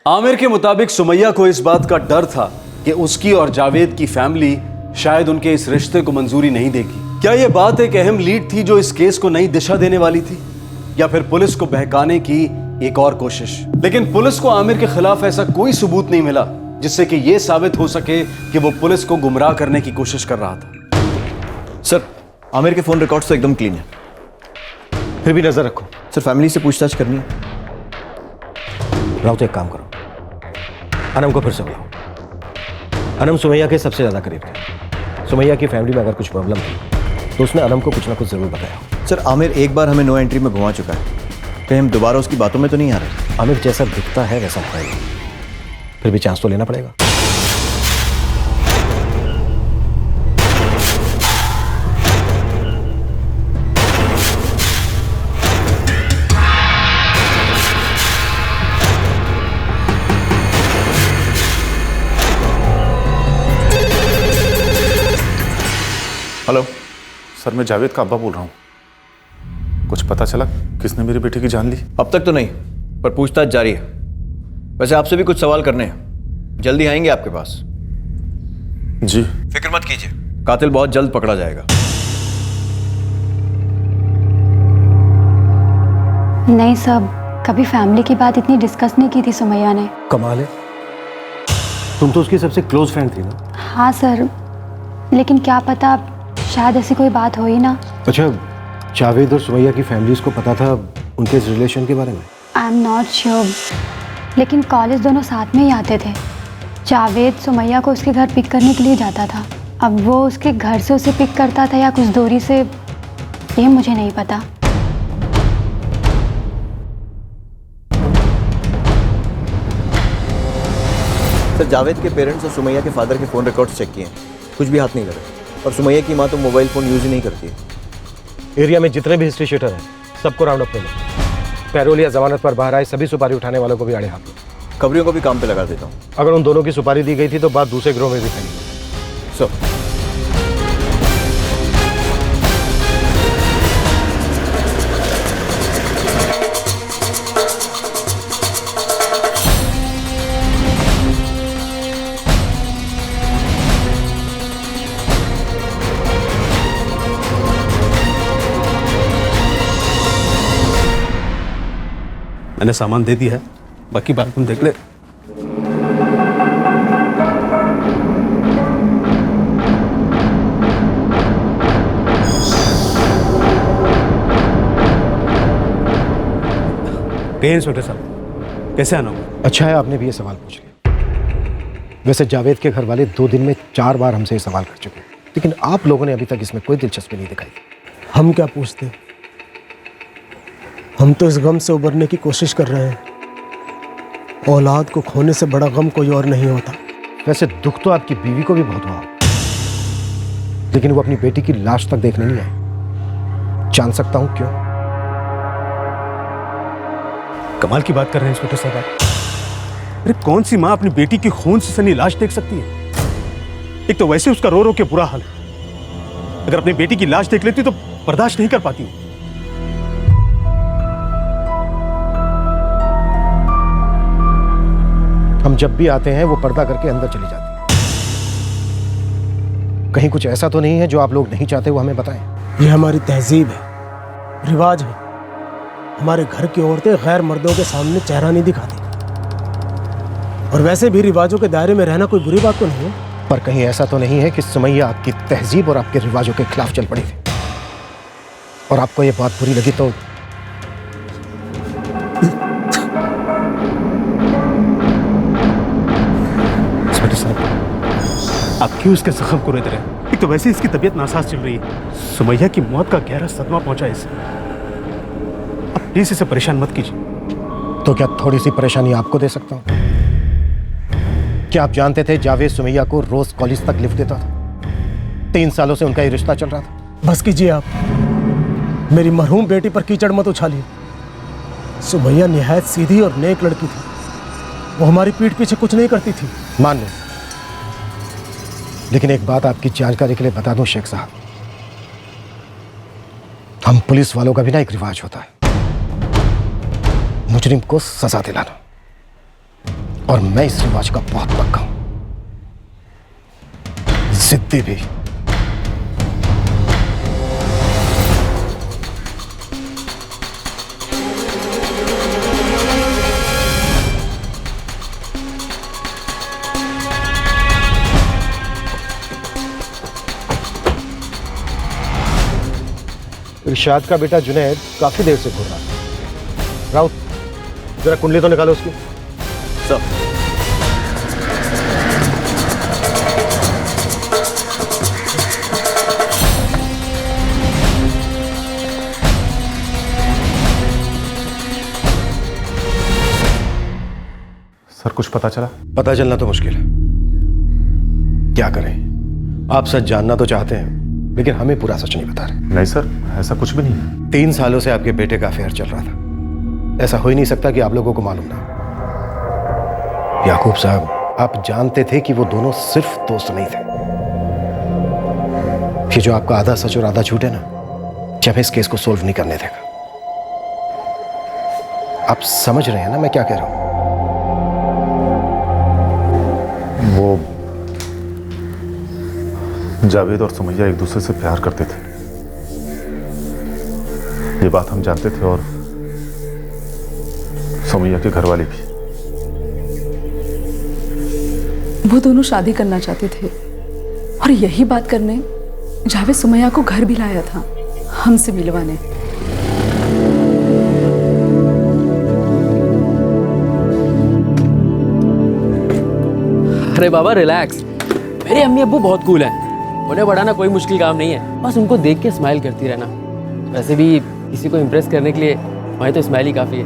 आमिर के मुताबिक सुमैया को इस बात का डर था कि उसकी और जावेद की फैमिली शायद उनके इस रिश्ते को मंजूरी नहीं देगी। क्या यह बात एक अहम लीड थी जो इस केस को नई दिशा देने वाली थी, या फिर पुलिस को बहकाने की एक और कोशिश? लेकिन पुलिस को आमिर के खिलाफ ऐसा कोई सबूत नहीं मिला जिससे कि यह साबित हो सके कि वो पुलिस को गुमराह करने की कोशिश कर रहा था। सर, आमिर के फोन रिकॉर्ड्स तो एकदम क्लीन है। फिर भी नजर रखो। सर, फैमिली से पूछताछ करनी है। राव, तो एक काम करो, अनम को फिर से बुलाओ। अनम सुमैया के सबसे ज्यादा करीब थे। सुमैया की फैमिली में अगर कुछ प्रॉब्लम थी तो उसने अनम को कुछ ना कुछ जरूर बताया। सर, आमिर एक बार हमें नो एंट्री में घुमा चुका है, कहीं हम दोबारा उसकी बातों में तो नहीं आ रहे। आमिर जैसा दिखता है वैसा है नहीं। फिर भी चांस तो लेना पड़ेगा। हेलो सर, मैं जावेद का अब्बा बोल रहा हूँ। कुछ पता चला किसने मेरे बेटे की जान ली? अब तक तो नहीं, पर पूछताछ जारी है। वैसे आपसे भी कुछ सवाल करने हैं, जल्दी आएंगे आपके पास। जी। फिक्र मत कीजिए, कातिल बहुत जल्द पकड़ा जाएगा। नहीं साहब, कभी फैमिली की बात इतनी डिस्कस नहीं की थी सुमैया ने। कमाल है, तुम तो उसकी सबसे क्लोज फ्रेंड थी ना? हाँ सर, लेकिन क्या पता शायद ऐसी कोई बात हो ही ना। अच्छा, जावेद और सुमैया की फैमिलीज को पता था उनके इस रिलेशन के बारे में? आई एम नॉट श्योर, लेकिन कॉलेज दोनों साथ में ही आते थे। जावेद सुमैया को उसके घर पिक करने के लिए जाता था। अब वो उसके घर से उसे पिक करता था या कुछ दूरी से, ये मुझे नहीं पता। सर, जावेद के पेरेंट्स और सुमैया के फादर के फ़ोन रिकॉर्ड्स चेक किए हैं, कुछ भी हाथ नहीं लगे। और सुमैया की माँ तो मोबाइल फ़ोन यूज़ ही नहीं करती है। एरिया में जितने भी हिस्ट्री शीटर हैं सबको राउंड अप कर लो। पैरोल या जमानत पर बाहर आए सभी सुपारी उठाने वालों को भी आड़े हाथ लो। खबरियों को भी काम पे लगा देता हूँ। अगर उन दोनों की सुपारी दी गई थी तो बात दूसरे ग्रोह में भी फैली। सर, मैंने सामान दे दिया है, बाकी बात तुम देख ले। इंस्पेक्टर साहब, कैसे आना होगा? अच्छा है आपने भी ये सवाल पूछ लिया। वैसे जावेद के घर वाले 2 दिन में 4 बार हमसे ये सवाल कर चुके हैं, लेकिन आप लोगों ने अभी तक इसमें कोई दिलचस्पी नहीं दिखाई। हम क्या पूछते, हम तो इस गम से उबरने की कोशिश कर रहे हैं। औलाद को खोने से बड़ा गम कोई और नहीं होता। वैसे दुख तो आपकी बीवी को भी बहुत हुआ, लेकिन वो अपनी बेटी की लाश तक देखने नहीं आई। जान सकता हूं क्यों? कमाल की बात कर रहे हैं इंस्पेक्टर साहब आप। अरे कौन सी माँ अपनी बेटी की खून से सनी लाश देख सकती है? एक तो वैसे उसका रो रो के बुरा हाल है, अगर अपनी बेटी की लाश देख लेती तो बर्दाश्त नहीं कर पाती। हम जब भी आते हैं वो पर्दा करके अंदर चली जाती है। कहीं कुछ ऐसा तो नहीं है जो आप लोग नहीं चाहते वो हमें बताएं। ये हमारी तहजीब है, रिवाज है। हमारे घर की औरतें गैर मर्दों के सामने चेहरा नहीं दिखाती, और वैसे भी रिवाजों के दायरे में रहना कोई बुरी बात तो नहीं है। पर कहीं ऐसा तो नहीं है कि सुमैया आपकी तहजीब और आपके रिवाजों के खिलाफ चल पड़ी थी और आपको ये बात बुरी लगी तो? आप क्यों इसके जख्म को रेत रहे हैं? एक तो वैसे इसकी तबीयत नासाज चल रही है, सुमैया की मौत का गहरा सदमा पहुंचा है इसे। आप प्लीज इसे परेशान मत कीजिए। तो क्या थोड़ी सी परेशानी आपको दे सकता हूं? क्या आप जानते थे जावेद सुमैया को रोज कॉलेज तक लिफ्ट देता था? 3 सालों से उनका ये रिश्ता चल रहा था। बस कीजिए आप, मेरी मरहूम बेटी पर कीचड़ मत उछालिए। सुमैया निहायत सीधी और नेक लड़की थी, वो हमारी पीठ पीछे कुछ नहीं करती थी। मान लो, लेकिन एक बात आपकी जानकारी के लिए बता दूं शेख साहब, हम पुलिस वालों का भी ना एक रिवाज होता है, मुजरिम को सजा दिलाना, और मैं इस रिवाज का बहुत पक्का हूं, जिद्दी भी। इरशाद का बेटा जुनैद काफी देर से घूर रहा था। राउत, जरा कुंडली तो निकालो उसकी। सर, सर कुछ पता चला? पता चलना तो मुश्किल है। क्या करें, आप सच जानना तो चाहते हैं लेकिन हमें पूरा सच नहीं बता रहे। नहीं सर, ऐसा कुछ भी नहीं है। 3 सालों से आपके बेटे का अफेयर चल रहा था। ऐसा हो ही नहीं सकता कि आप लोगों को मालूम ना। याकूब साहब, आप जानते थे कि वो दोनों सिर्फ दोस्त नहीं थे। कि जो आपका आधा सच और आधा झूठ है ना, जब इस केस को सोल्व नहीं करने देगा। आप समझ रहे हैं ना मैं क्या कह रहा हूं? वो जावेद और सुमैया एक दूसरे से प्यार करते थे, ये बात हम जानते थे, और सुमैया के घर वाले भी। वो दोनों शादी करना चाहते थे और यही बात करने जावेद सुमैया को घर भी लाया था, हमसे मिलवाने। अरे बाबा रिलैक्स, मेरे अम्मी अब्बू बहुत कूल हैं। उन्हें बढ़ाना कोई मुश्किल काम नहीं है, बस उनको देख के स्माइल करती रहना। वैसे भी किसी को इम्प्रेस करने के लिए वहीं तो स्माइल ही काफी है।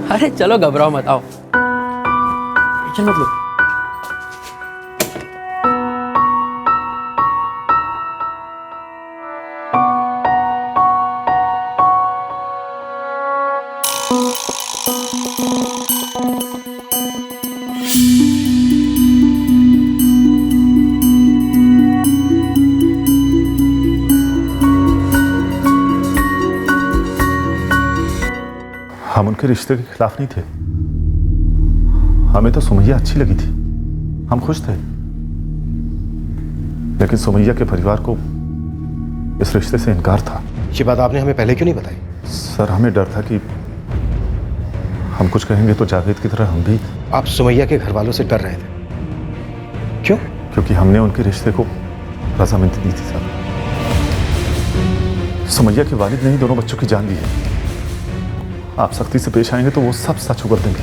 अरे चलो घबराओ मत, आओ टेंशन मत लो। हम उनके रिश्ते के खिलाफ नहीं थे, हमें तो सुमैया अच्छी लगी थी, हम खुश थे। लेकिन सुमैया के परिवार को इस रिश्ते से इनकार था। ये बात आपने हमें पहले क्यों नहीं बताई? सर हमें डर था कि हम कुछ कहेंगे तो जावेद की तरह हम भी। आप सुमैया के घर वालों से डर रहे थे? क्यों? क्योंकि हमने उनके रिश्ते को रजामंदी दी थी सर। सुमैया के वालिद ने ही दोनों बच्चों की जान ली है। आप सख्ती से पेश आएंगे तो वो सब सच उगल देंगे।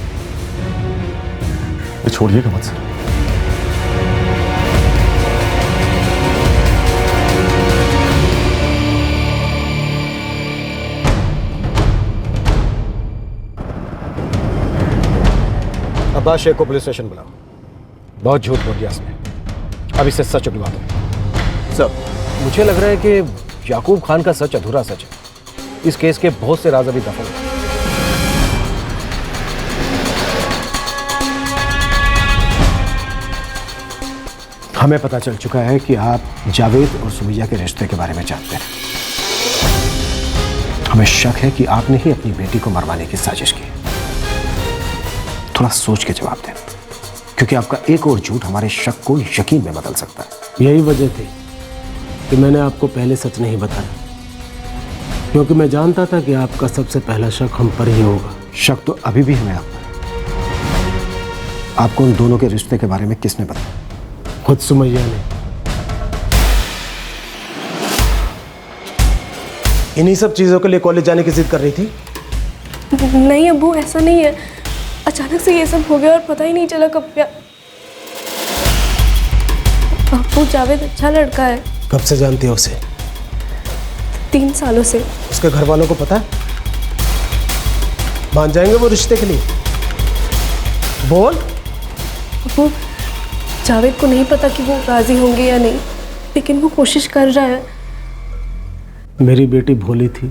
ये छोड़िएगा मत सर। अब्बास शेख को पुलिस स्टेशन बुलाओ। बहुत झूठ बोल दिया उसने, अब इसे सच उगलवा दो। सर, मुझे लग रहा है कि याकूब खान का सच अधूरा सच है। इस केस के बहुत से राज अभी दफन हैं। हमें पता चल चुका है कि आप जावेद और सुमैया के रिश्ते के बारे में जानते हैं। हमें शक है कि आपने ही अपनी बेटी को मरवाने की साजिश की। थोड़ा सोच के जवाब दें, क्योंकि आपका एक और झूठ हमारे शक को यकीन में बदल सकता है। यही वजह थी कि मैंने आपको पहले सच नहीं बताया, क्योंकि मैं जानता था कि आपका सबसे पहला शक हम पर ही होगा। शक तो अभी भी हमें आप पर है। आपको उन दोनों के रिश्ते के बारे में किसने बताया? खुद सुमैया ने। इन्हीं सब चीजों के लिए कॉलेज जाने की जिद कर रही थी? नहीं अब्बू, ऐसा नहीं है। अचानक से ये सब हो गया और पता ही नहीं चला कब क्या। अब्बू जावेद अच्छा लड़का है। कब से जानती हो उसे? 3 सालों से। उसके घर वालों को पता है? मान जाएंगे वो रिश्ते के लिए? बोल। अब्बू जावेद को नहीं पता कि वो राजी होंगे या नहीं, लेकिन वो कोशिश कर रहा है। मेरी बेटी भोली थी,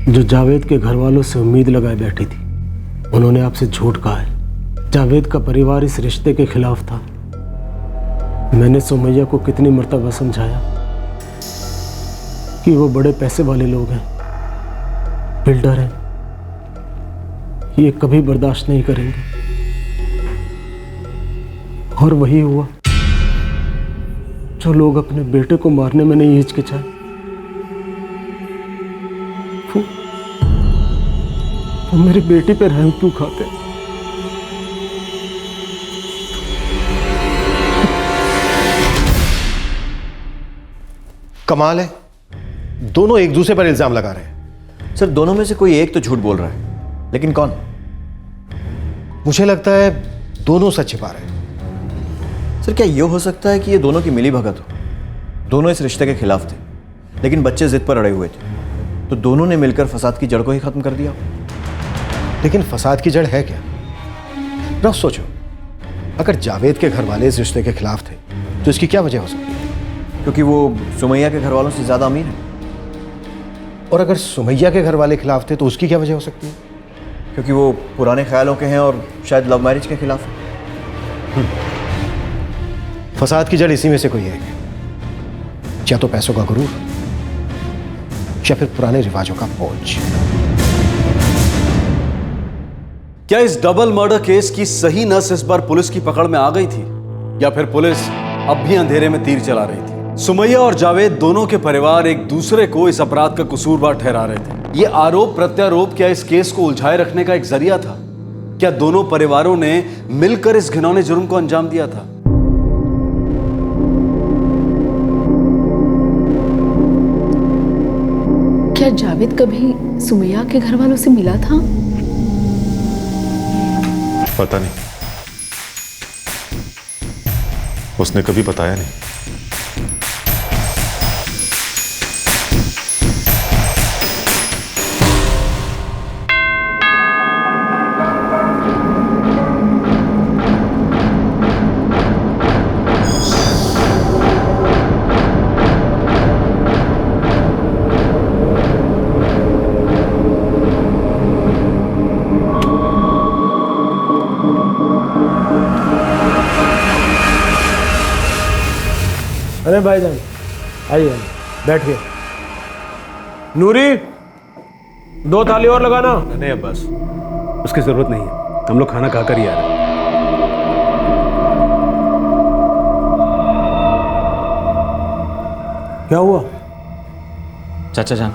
जो जावेद के घर वालों से उम्मीद लगाए बैठी थी। उन्होंने आपसे झूठ कहा है। जावेद का परिवार इस रिश्ते के खिलाफ था। मैंने सुमैया को कितनी मर्तबा समझाया कि वो बड़े पैसे वाले लोग हैं, बिल्डर हैं, ये कभी बर्दाश्त नहीं करेंगे। और वही हुआ जो लोग अपने बेटे को मारने में नहीं हिचकिचाए। वो मेरी बेटी पे रहम क्यों खाते? कमाल है, दोनों एक दूसरे पर इल्जाम लगा रहे हैं। सर दोनों में से कोई एक तो झूठ बोल रहा है, लेकिन कौन? मुझे लगता है दोनों सच छिपा रहे हैं। सर क्या ये हो सकता है कि ये दोनों की मिली भगत हो? दोनों इस रिश्ते के खिलाफ थे, लेकिन बच्चे जिद पर अड़े हुए थे, तो दोनों ने मिलकर फसाद की जड़ को ही खत्म कर दिया। लेकिन फसाद की जड़ है क्या? रफ सोचो, अगर जावेद के घर वाले इस रिश्ते के खिलाफ थे तो इसकी क्या वजह हो सकती है? क्योंकि वो सुमैया के घर वालों से ज्यादा अमीर है। और अगर सुमैया के घर वाले खिलाफ थे तो उसकी क्या वजह हो सकती है? क्योंकि वो पुराने ख्यालों के हैं और शायद लव मैरिज के खिलाफ है। फसाद की जड़ इसी में से कोई है, या तो पैसों का गुरूर या फिर पुराने रिवाजों का बोझ। क्या इस डबल मर्डर केस की सही नस इस बार पुलिस की पकड़ में आ गई थी, या फिर पुलिस अब भी अंधेरे में तीर चला रही थी? सुमैया और जावेद दोनों के परिवार एक दूसरे को इस अपराध का कसूरवार ठहरा रहे थे। ये आरोप प्रत्यारोप क्या इस केस को उलझाए रखने का एक जरिया था? क्या दोनों परिवारों ने मिलकर इस घिनौने जुर्म को अंजाम दिया था? क्या जावेद कभी सुमैया के घर वालों से मिला था? पता नहीं, उसने कभी बताया नहीं। अरे भाईजान आइए, बैठिए। नूरी, 2 थाली और लगाना। नहीं अब्बास, उसकी जरूरत नहीं है, हम लोग खाना खाकर ही आ रहे हैं। क्या हुआ? चाचा जान,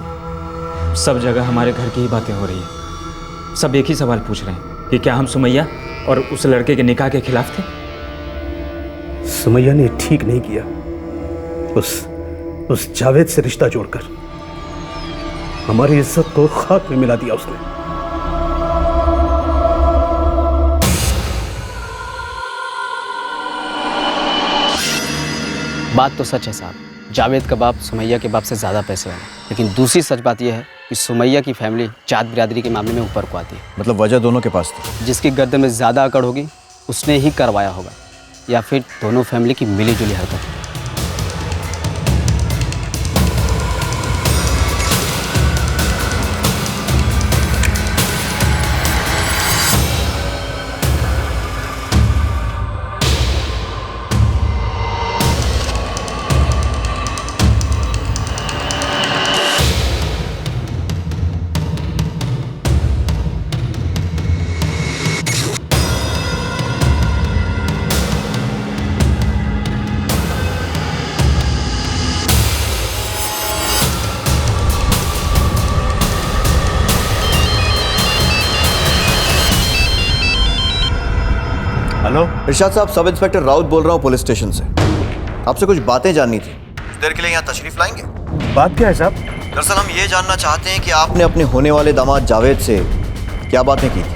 सब जगह हमारे घर की ही बातें हो रही है। सब एक ही सवाल पूछ रहे हैं कि क्या हम सुमैया और उस लड़के के निकाह के खिलाफ थे? सुमैया ने ठीक नहीं किया, उस जावेद से रिश्ता जोड़कर हमारी इज्जत को खाक में मिला दिया उसने। बात तो सच है साहब, जावेद का बाप सुमैया के बाप से ज़्यादा पैसे वाला। लेकिन दूसरी सच बात यह है कि सुमैया की फैमिली जात बिरादरी के मामले में ऊपर को आती है। मतलब वजह दोनों के पास थी। जिसकी गर्दन में ज़्यादा अकड़ होगी उसने ही करवाया होगा, या फिर दोनों फैमिली की मिली जुली हरकत। हेलो इरशाद साहब, सब इंस्पेक्टर राउत बोल रहा हूँ पुलिस स्टेशन से। आपसे कुछ बातें जाननी थी, कुछ देर के लिए यहाँ तशरीफ लाएंगे? बात क्या है साहब? दरअसल हम ये जानना चाहते हैं कि आपने अपने होने वाले दामाद जावेद से क्या बातें की थी।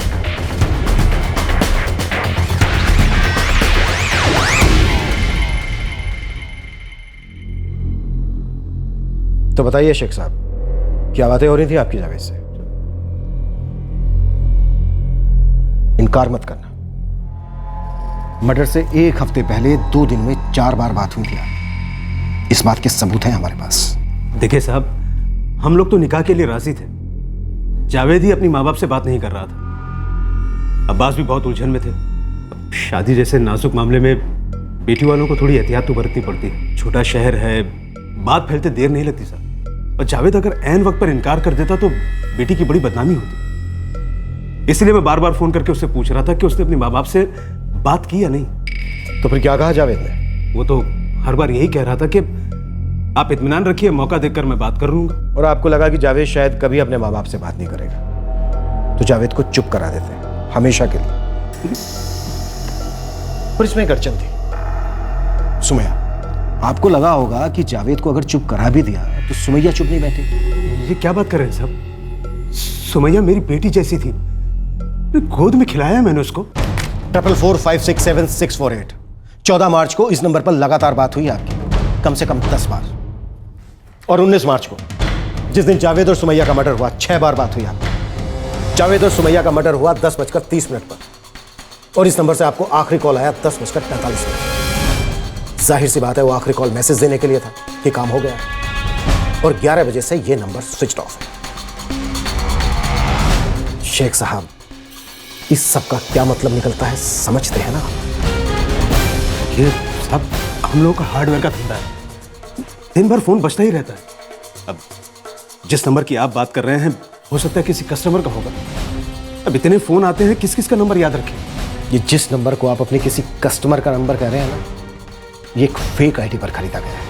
तो बताइए शेख साहब, क्या बातें हो रही थी आपकी जावेद से? इनकार मत करना। मर्डर से 1 हफ्ते पहले 2 दिन में 4 बार बात हुई थी। इस बात के सबूत हैं हमारे पास। देखिए साहब, हम लोग तो निकाह के लिए राजी थे। जावेद ही अपनी माँ बाप से बात नहीं कर रहा था। अब्बास भी बहुत उलझन में थे। शादी जैसे नाजुक मामले में बेटी वालों को थोड़ी एहतियात तो बरतनी पड़ती है। छोटा शहर है, बात फैलते देर नहीं लगती साहब। और जावेद अगर ऐन वक्त पर इनकार कर देता तो बेटी की बड़ी बदनामी होती। इसलिए मैं बार बार फोन करके उससे पूछ रहा था कि उसने अपने माँ बाप से बात की या नहीं। तो फिर क्या कहा जावेद ने? वो तो हर बार यही कह रहा था कि आप इत्मीनान रखिए, मौका देखकर मैं बात कर लूंगा। और आपको लगा कि जावेद शायद कभी अपने माँ बाप से बात नहीं करेगा, तो जावेद को चुप करा देते हमेशा के लिए। पर इसमें एक अड़चन थी। सुमैया, आपको लगा होगा कि जावेद को अगर चुप करा भी दिया तो सुमैया चुप नहीं बैठेगी। ये क्या बात कर रहे हैं साहब? सुमैया मेरी बेटी जैसी थी, गोद में खिलाया मैंने उसको। 444567 14 मार्च को इस नंबर पर लगातार बात हुई आपकी, कम से कम 10 बार। और 19 मार्च को, जिस दिन जावेद और सुमैया का मर्डर हुआ, 6 बार बात हुई आपकी। जावेद और सुमैया का मर्डर हुआ 10:30 पर और इस नंबर से आपको आखिरी कॉल आया 10:45 पर। जाहिर सी बात है वो आखिरी कॉल मैसेज देने के लिए था कि काम हो गया, और 11 बजे से ये नंबर स्विच ऑफ है। शेख साहब, इस सब का क्या मतलब निकलता है समझते हैं ना? ये सब हम लोग का हार्डवेयर का धंधा है, दिन भर फोन बजता ही रहता है। अब जिस नंबर की आप बात कर रहे हैं हो सकता है किसी कस्टमर का होगा। अब इतने फोन आते हैं, किस किस का नंबर याद रखें? ये जिस नंबर को आप अपने किसी कस्टमर का नंबर कह रहे हैं ना, ये एक फेक आईडी पर खरीदा गया है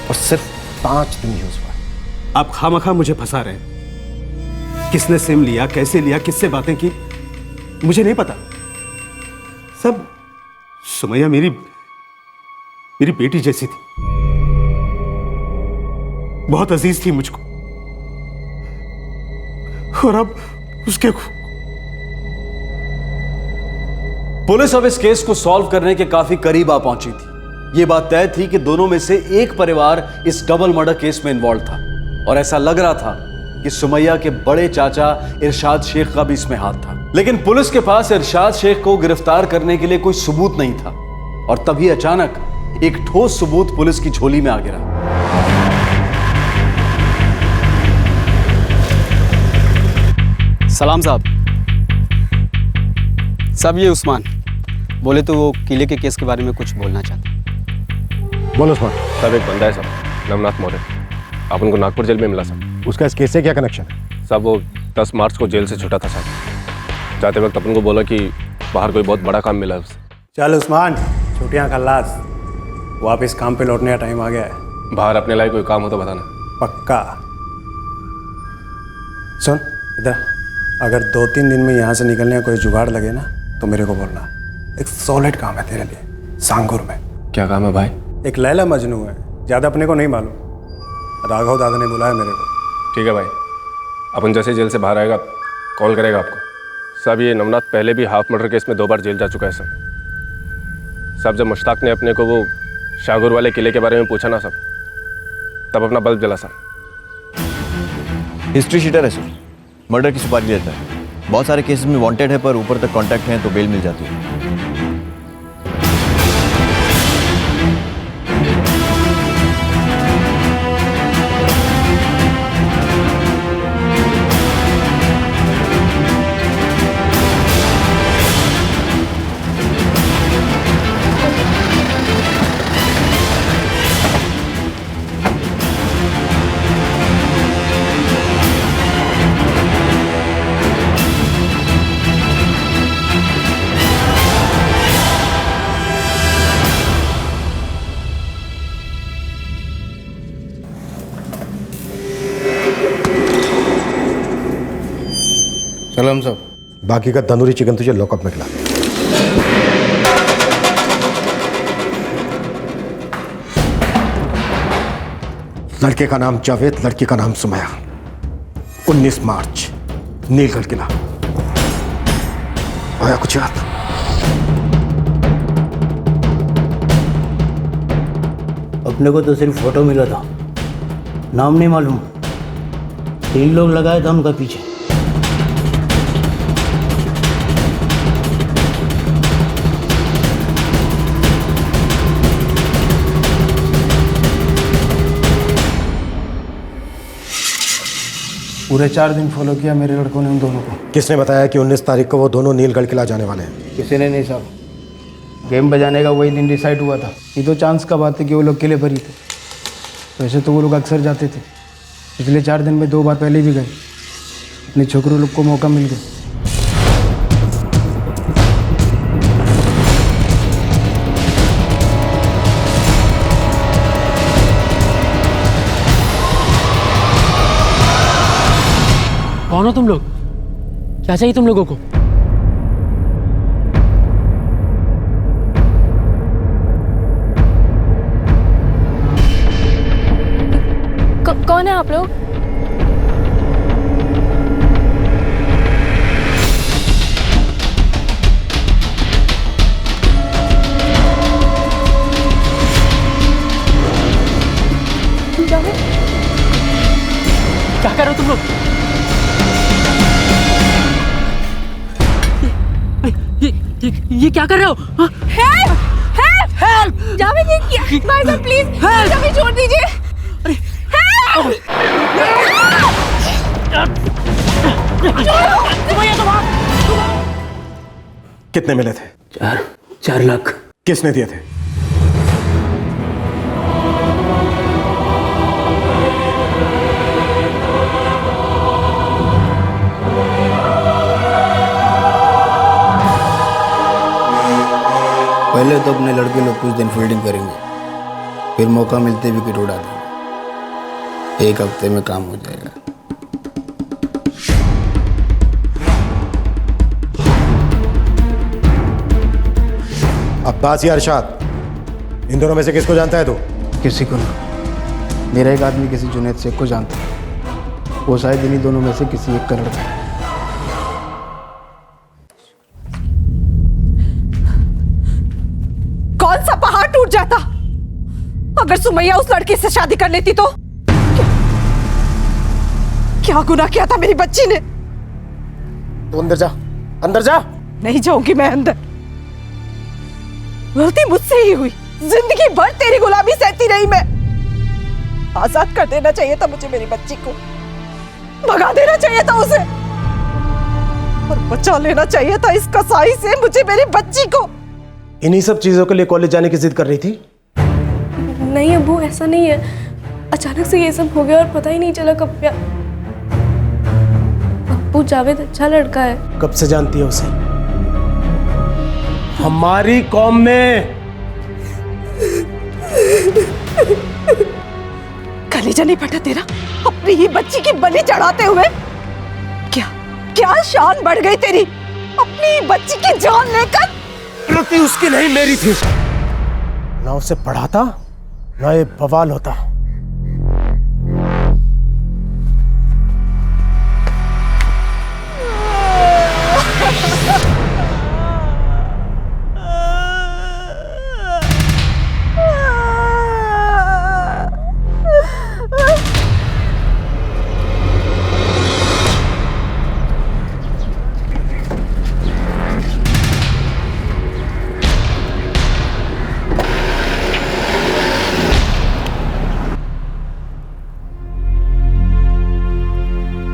और सिर्फ 5 दिन यूज हुआ। आप खामखा मुझे फंसा रहे हैं। किसने सिम लिया, कैसे लिया, किससे बातें की, मुझे नहीं पता। सब सुमैया मेरी बेटी जैसी थी, बहुत अजीज थी मुझको, और अब उसके पुलिस अब इस केस को सॉल्व करने के काफी करीब आ पहुंची थी। यह बात तय थी कि दोनों में से एक परिवार इस डबल मर्डर केस में इन्वॉल्व था, और ऐसा लग रहा था कि सुमैया के बड़े चाचा इरशाद शेख का भी इसमें हाथ था। लेकिन पुलिस के पास इरशाद शेख को गिरफ्तार करने के लिए कोई सबूत नहीं था, और तभी अचानक एक ठोस सबूत पुलिस की झोली में आ गिरा। सलाम साहब। साहब ये उस्मान बोले तो वो किले के केस के बारे में कुछ बोलना चाहते। बोलो उस्मान। साहब एक बंदा है साहब, नवनाथ मौर्य, आप उनको नागपुर जेल में मिला साहब। उसका इस केस से क्या कनेक्शन है? साहब वो 10 मार्च को जेल से छूटा था साहब। जाते वक्त अपन को बोला कि बाहर कोई बहुत बड़ा काम मिला है उसे। चल उस्मान, छुट्टियां खल्लास, वापस काम पे लौटने का टाइम आ गया है। बाहर अपने लायक कोई काम हो तो बताना। पक्का। सुन इधर, अगर 2-3 दिन में यहाँ से निकलने का कोई जुगाड़ लगे ना तो मेरे को बोलना। एक सॉलिड काम है तेरे लिए, सांगुर में। क्या काम है भाई? एक लैला मजनू है, ज़्यादा अपने को नहीं मालूम। राघव दादा ने बुलाया मेरे को। ठीक है भाई, अपन जैसे जेल से बाहर आएगा कॉल करेगा आपको। साहब ये नवनाथ पहले भी हाफ मर्डर केस में 2 बार जेल जा चुका है साहब। जब मुश्ताक ने अपने को वो शाहगुर वाले किले के बारे में पूछा ना साहब, तब अपना बल्ब जला साहब। हिस्ट्री शीटर है सर, मर्डर की सुपारी लेता है। बहुत सारे केसेस में वांटेड है, पर ऊपर तक कांटेक्ट है तो बेल मिल जाती है। सलाम साहब। बाकी का तंदूरी चिकन तुझे लॉकअप में खिला दे। लड़के का नाम जावेद, लड़की का नाम सुमैया। 19 मार्च, नीलगढ़ किला। आया कुछ याद? अपने को तो सिर्फ फोटो मिला था, नाम नहीं मालूम। 3 लोग लगाए थे उनका पीछे। पूरे 4 दिन फॉलो किया मेरे लड़कों ने उन दोनों को। किसने बताया कि 19 तारीख को वो दोनों नीलगढ़ किला जाने वाले हैं? किसी ने नहीं साहब। गेम बजाने का वही दिन डिसाइड हुआ था। ये तो चांस का बात है कि वो लोग किले पर ही थे। वैसे तो वो लोग अक्सर जाते थे, पिछले 4 दिन में 2 बार पहले भी गए। अपने छोकरों लोग को मौका मिल गया। कौन हो तुम लोग? क्या चाहिए तुम लोगों को? कौन है आप लोग? क्या कर रहे हो तुम लोग? ये क्या कर रहे हो? हाँ? हेल्प! हेल्प! हेल्प! जावेद ये क्या? भाई साहब प्लीज जावेद छोड़ दीजिए। कितने मिले थे? 4 लाख। किसने दिए थे? पहले तो अपने लड़के लोग कुछ दिन फील्डिंग करेंगे, फिर मौका मिलते विकेट उड़ा देंगे। 1 हफ्ते में काम हो जाएगा। अब्बास या अरशाद, इन दोनों में से किसको जानता है तू? किसी को नहीं। मेरा एक आदमी किसी जुनैद शेख को जानता है। वो शायद इन्हीं दोनों में से किसी एक का लड़का है। कौन सा पहाड़ टूट जाता अगर सुमैया उस लड़के से शादी कर लेती तो? क्या गुनाह किया था मेरी बच्ची ने? तू अंदर जा, अंदर जा। नहीं जाऊंगी मैं अंदर। गलती मुझसे ही हुई। जिंदगी भर तेरी गुलामी सहती रही मैं। आजाद कर देना चाहिए था मुझे मेरी बच्ची को, भगा देना चाहिए था उसे, और बचा लेना चाहिए था इस कसाई से मुझे मेरी बच्ची को। इन्हीं सब चीजों के लिए कॉलेज जाने की जिद कर रही थी? नहीं अब्बू, ऐसा नहीं है। अचानक से ये सब हो गया और पता ही नहीं चला कब क्या। अब्बू जावेद अच्छा लड़का है। कब से जानती है उसे? हमारी कौम में कलेजा नहीं फटा तेरा अपनी ही बच्ची की बलि चढ़ाते हुए? क्या क्या शान बढ़ गई तेरी अपनी बच्ची की जान लेकर? गलती उसकी नहीं मेरी थी। ना उसे पढ़ाता ना ये बवाल होता।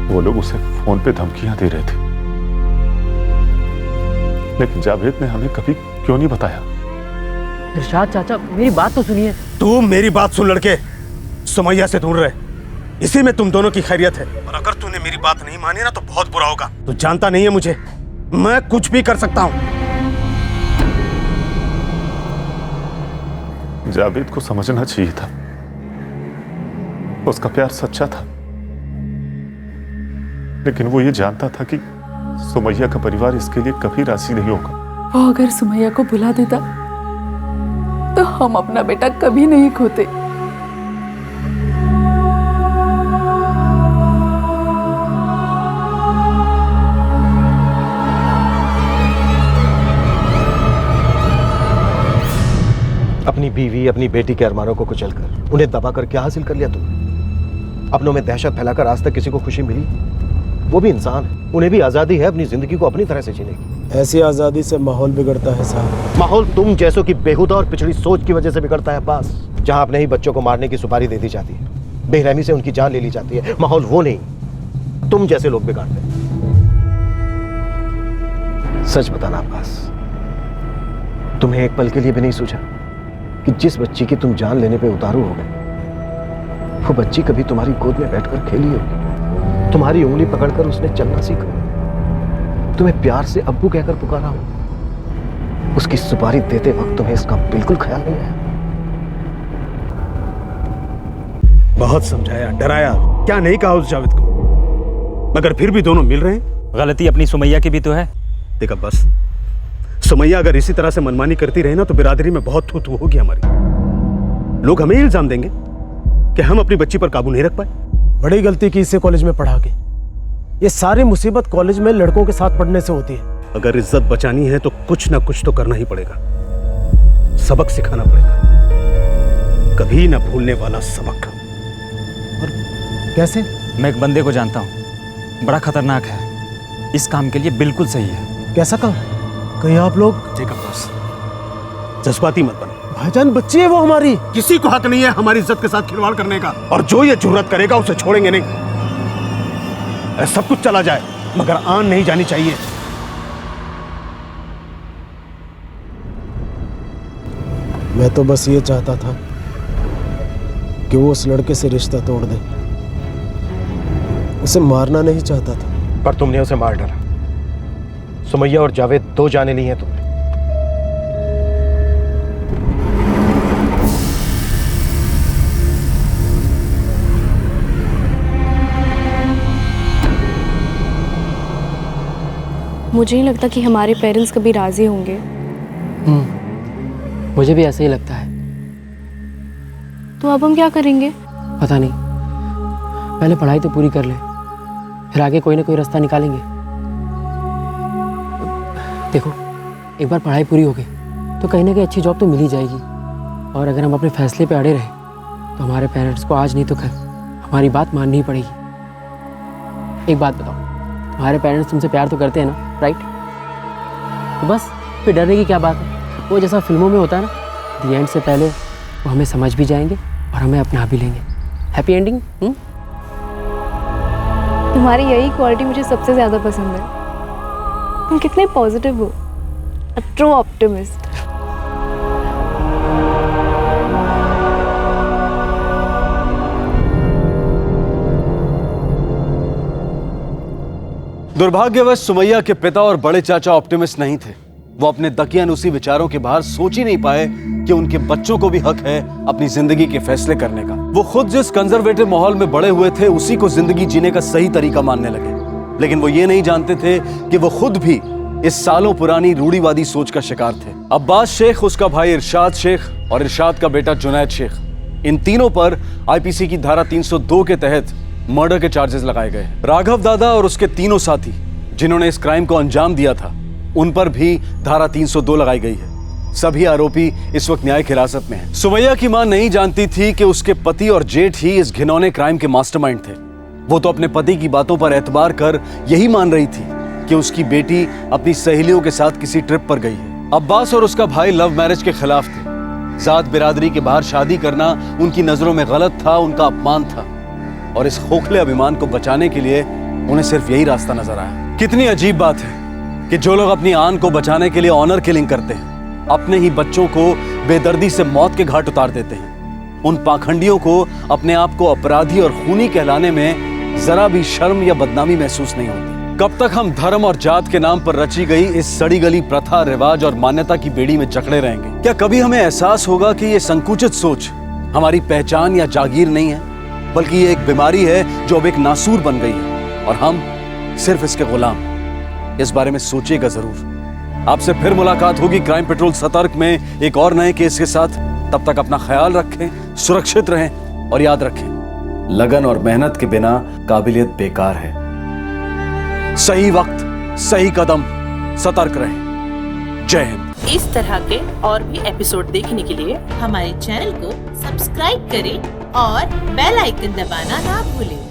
वो लोग उसे फोन पे धमकियां दे रहे थे, लेकिन जावेद ने हमें कभी क्यों नहीं बताया? इरशाद चाचा मेरी बात तो सुनिए। तू मेरी बात सुन लड़के, सुमैया से दूर रहे, इसी में तुम दोनों की खैरियत है। और अगर तूने मेरी बात नहीं मानी ना तो बहुत बुरा होगा। तू जानता नहीं है मुझे, मैं कुछ भी कर सकता हूं। जावेद को समझना चाहिए था, उसका प्यार सच्चा था, लेकिन वो ये जानता था कि सुमैया का परिवार इसके लिए कभी राजी नहीं होगा। वो अगर सुमैया को बुला देता तो हम अपना बेटा कभी नहीं खोते। अपनी बीवी, अपनी बेटी के अरमानों को कुचलकर, उन्हें दबाकर क्या हासिल कर लिया तुमने? अपनों में दहशत फैलाकर आज तक किसी को खुशी मिली? वो भी इंसान है, उन्हें भी आजादी है अपनी जिंदगी को अपनी तरह से जीने की। ऐसी आजादी से माहौल बिगड़ता है साहब। माहौल तुम जैसों की बेहुदा और पिछड़ी सोच की वजह से बिगड़ता है अब्बास। जहां अपने ही बच्चों को मारने की सुपारी दे दी जाती है, बेरहमी से उनकी जान ले ली जाती है, माहौल वो नहीं, तुम जैसे लोग बिगाड़ते हैं। सच बताना अब्बास, तुम्हें एक पल के लिए भी नहीं सोचा कि जिस बच्ची की तुम जान लेने पे उतारू हो गए, वो बच्ची कभी तुम्हारी गोद में बैठकर खेली होगी, तुम्हारी उंगली पकड़कर उसने चलना सीखा, तुम्हें प्यार से अब्बू कहकर पुकारा हो। उसकी सुपारी देते वक्त तुम्हें इसका बिल्कुल ख्याल नहीं आया? बहुत समझाया, डराया, क्या नहीं कहा उस जावेद को, मगर फिर भी दोनों मिल रहे हैं। गलती अपनी सुमैया की भी तो है। देखा बस, सुमैया अगर इसी तरह से मनमानी करती रहे ना तो बिरादरी में बहुत थू-थू होगी हमारी। लोग हमें इल्जाम देंगे कि हम अपनी बच्ची पर काबू नहीं रख पाए। बड़ी गलती की इसे कॉलेज में पढ़ा के। ये सारी मुसीबत कॉलेज में लड़कों के साथ पढ़ने से होती है। अगर इज्जत बचानी है तो कुछ ना कुछ तो करना ही पड़ेगा, सबक सिखाना पड़ेगा, कभी ना भूलने वाला सबक। और कैसे? मैं एक बंदे को जानता हूँ, बड़ा खतरनाक है, इस काम के लिए बिल्कुल सही है। कैसा काम? कहीं आप लोग जेकब बॉस, जज्बाती मत बनो। भाईजान बच्ची है वो हमारी। किसी को हक नहीं है हमारी इज्जत के साथ खिलवाड़ करने का, और जो ये जुर्रत करेगा उसे छोड़ेंगे नहीं। सब कुछ चला जाए मगर आन नहीं जानी चाहिए। मैं तो बस ये चाहता था कि वो उस लड़के से रिश्ता तोड़ दे, उसे मारना नहीं चाहता था। पर तुमने उसे मार डाला। सुमैया और जावेद 2 जाने ली हैं तुमने। मुझे नहीं लगता कि हमारे पेरेंट्स कभी राजी होंगे। मुझे भी ऐसा ही लगता है। तो अब हम क्या करेंगे? पता नहीं, पहले पढ़ाई तो पूरी कर ले, फिर आगे कोई ना कोई रास्ता निकालेंगे। देखो, एक बार पढ़ाई पूरी हो गई तो कहीं ना कहीं अच्छी जॉब तो मिल ही जाएगी, और अगर हम अपने फैसले पे अड़े रहे तो हमारे पेरेंट्स को आज नहीं तो कल हमारी बात माननी ही पड़ेगी। एक बात बताओ, तुम्हारे पेरेंट्स तुमसे प्यार तो करते हैं ना, राइट? तो बस फिर डरने की क्या बात है। वो जैसा फिल्मों में होता है ना, दी एंड से पहले वो हमें समझ भी जाएंगे और हमें अपना भी लेंगे। Happy ending. तुम्हारी यही क्वालिटी मुझे सबसे ज़्यादा पसंद है। तुम कितने पॉजिटिव हो, अ ट्रू ऑप्टिमिस्ट। दुर्भाग्यवश सुमैया के पिता और बड़े चाचा ऑप्टिमिस्ट नहीं थे। वो अपने दकियानुसी विचारों के बाहर सोच ही नहीं पाए कि उनके बच्चों को भी हक है अपनी जिंदगी के फैसले करने का। वो खुद जिस कंजर्वेटिव माहौल में बड़े हुए थे उसी को जिंदगी जीने का सही तरीका मानने लगे, लेकिन वो ये नहीं जानते थे कि वो खुद भी इस सालों पुरानी रूढ़िवादी सोच का शिकार थे। अब्बास शेख, उसका भाई इरशाद शेख और इरशाद का बेटा जुनैद शेख, इन तीनों पर आईपीसी की धारा 302 के तहत मर्डर के चार्जेस लगाए गए। राघव दादा और उसके तीनों साथी जिन्होंने इस क्राइम को अंजाम दिया था, उन पर भी धारा 302 लगाई गई है। सभी आरोपी इस वक्त न्यायिक हिरासत में हैं। सुमैया की मां नहीं जानती थी कि उसके पति और जेठ ही इस घिनौने क्राइम के मास्टरमाइंड थे। वो तो अपने पति की बातों पर एतबार कर यही मान रही थी कि उसकी बेटी अपनी सहेलियों के साथ किसी ट्रिप पर गई है। अब्बास और उसका भाई लव मैरिज के खिलाफ थे। जात बिरादरी के बाहर शादी करना उनकी नजरों में गलत था, उनका अपमान था, और इस खोखले अभिमान को बचाने के लिए उन्हें सिर्फ यही रास्ता नजर आया। कितनी अजीब बात है कि जो लोग अपनी आन को बचाने के लिए ऑनर किलिंग करते हैं, अपने ही बच्चों को बेदर्दी से मौत के घाट उतार देते हैं। उन पाखंडियों को अपने आप को अपराधी और खूनी कहलाने में जरा भी शर्म या बदनामी महसूस नहीं होती। कब तक हम धर्म और जात के नाम पर रची गई इस सड़ी गली प्रथा, रिवाज और मान्यता की बेड़ी में जकड़े रहेंगे? क्या कभी हमें एहसास होगा कि ये संकुचित सोच हमारी पहचान या जागीर नहीं है, बल्कि ये एक बीमारी है जो अब एक नासूर बन गई है और हम सिर्फ इसके गुलाम? इस बारे में सोचिएगा जरूर। आपसे फिर मुलाकात होगी क्राइम पेट्रोल सतर्क में एक और नए केस के साथ। तब तक अपना ख्याल रखें, सुरक्षित रहें और याद रखें, लगन और मेहनत के बिना काबिलियत बेकार है। सही वक्त, सही कदम, सतर्क रहें। जय हिंद। इस तरह के और भी एपिसोड देखने के लिए हमारे चैनल को सब्सक्राइब करें और बेल आइकन दबाना ना भूलें।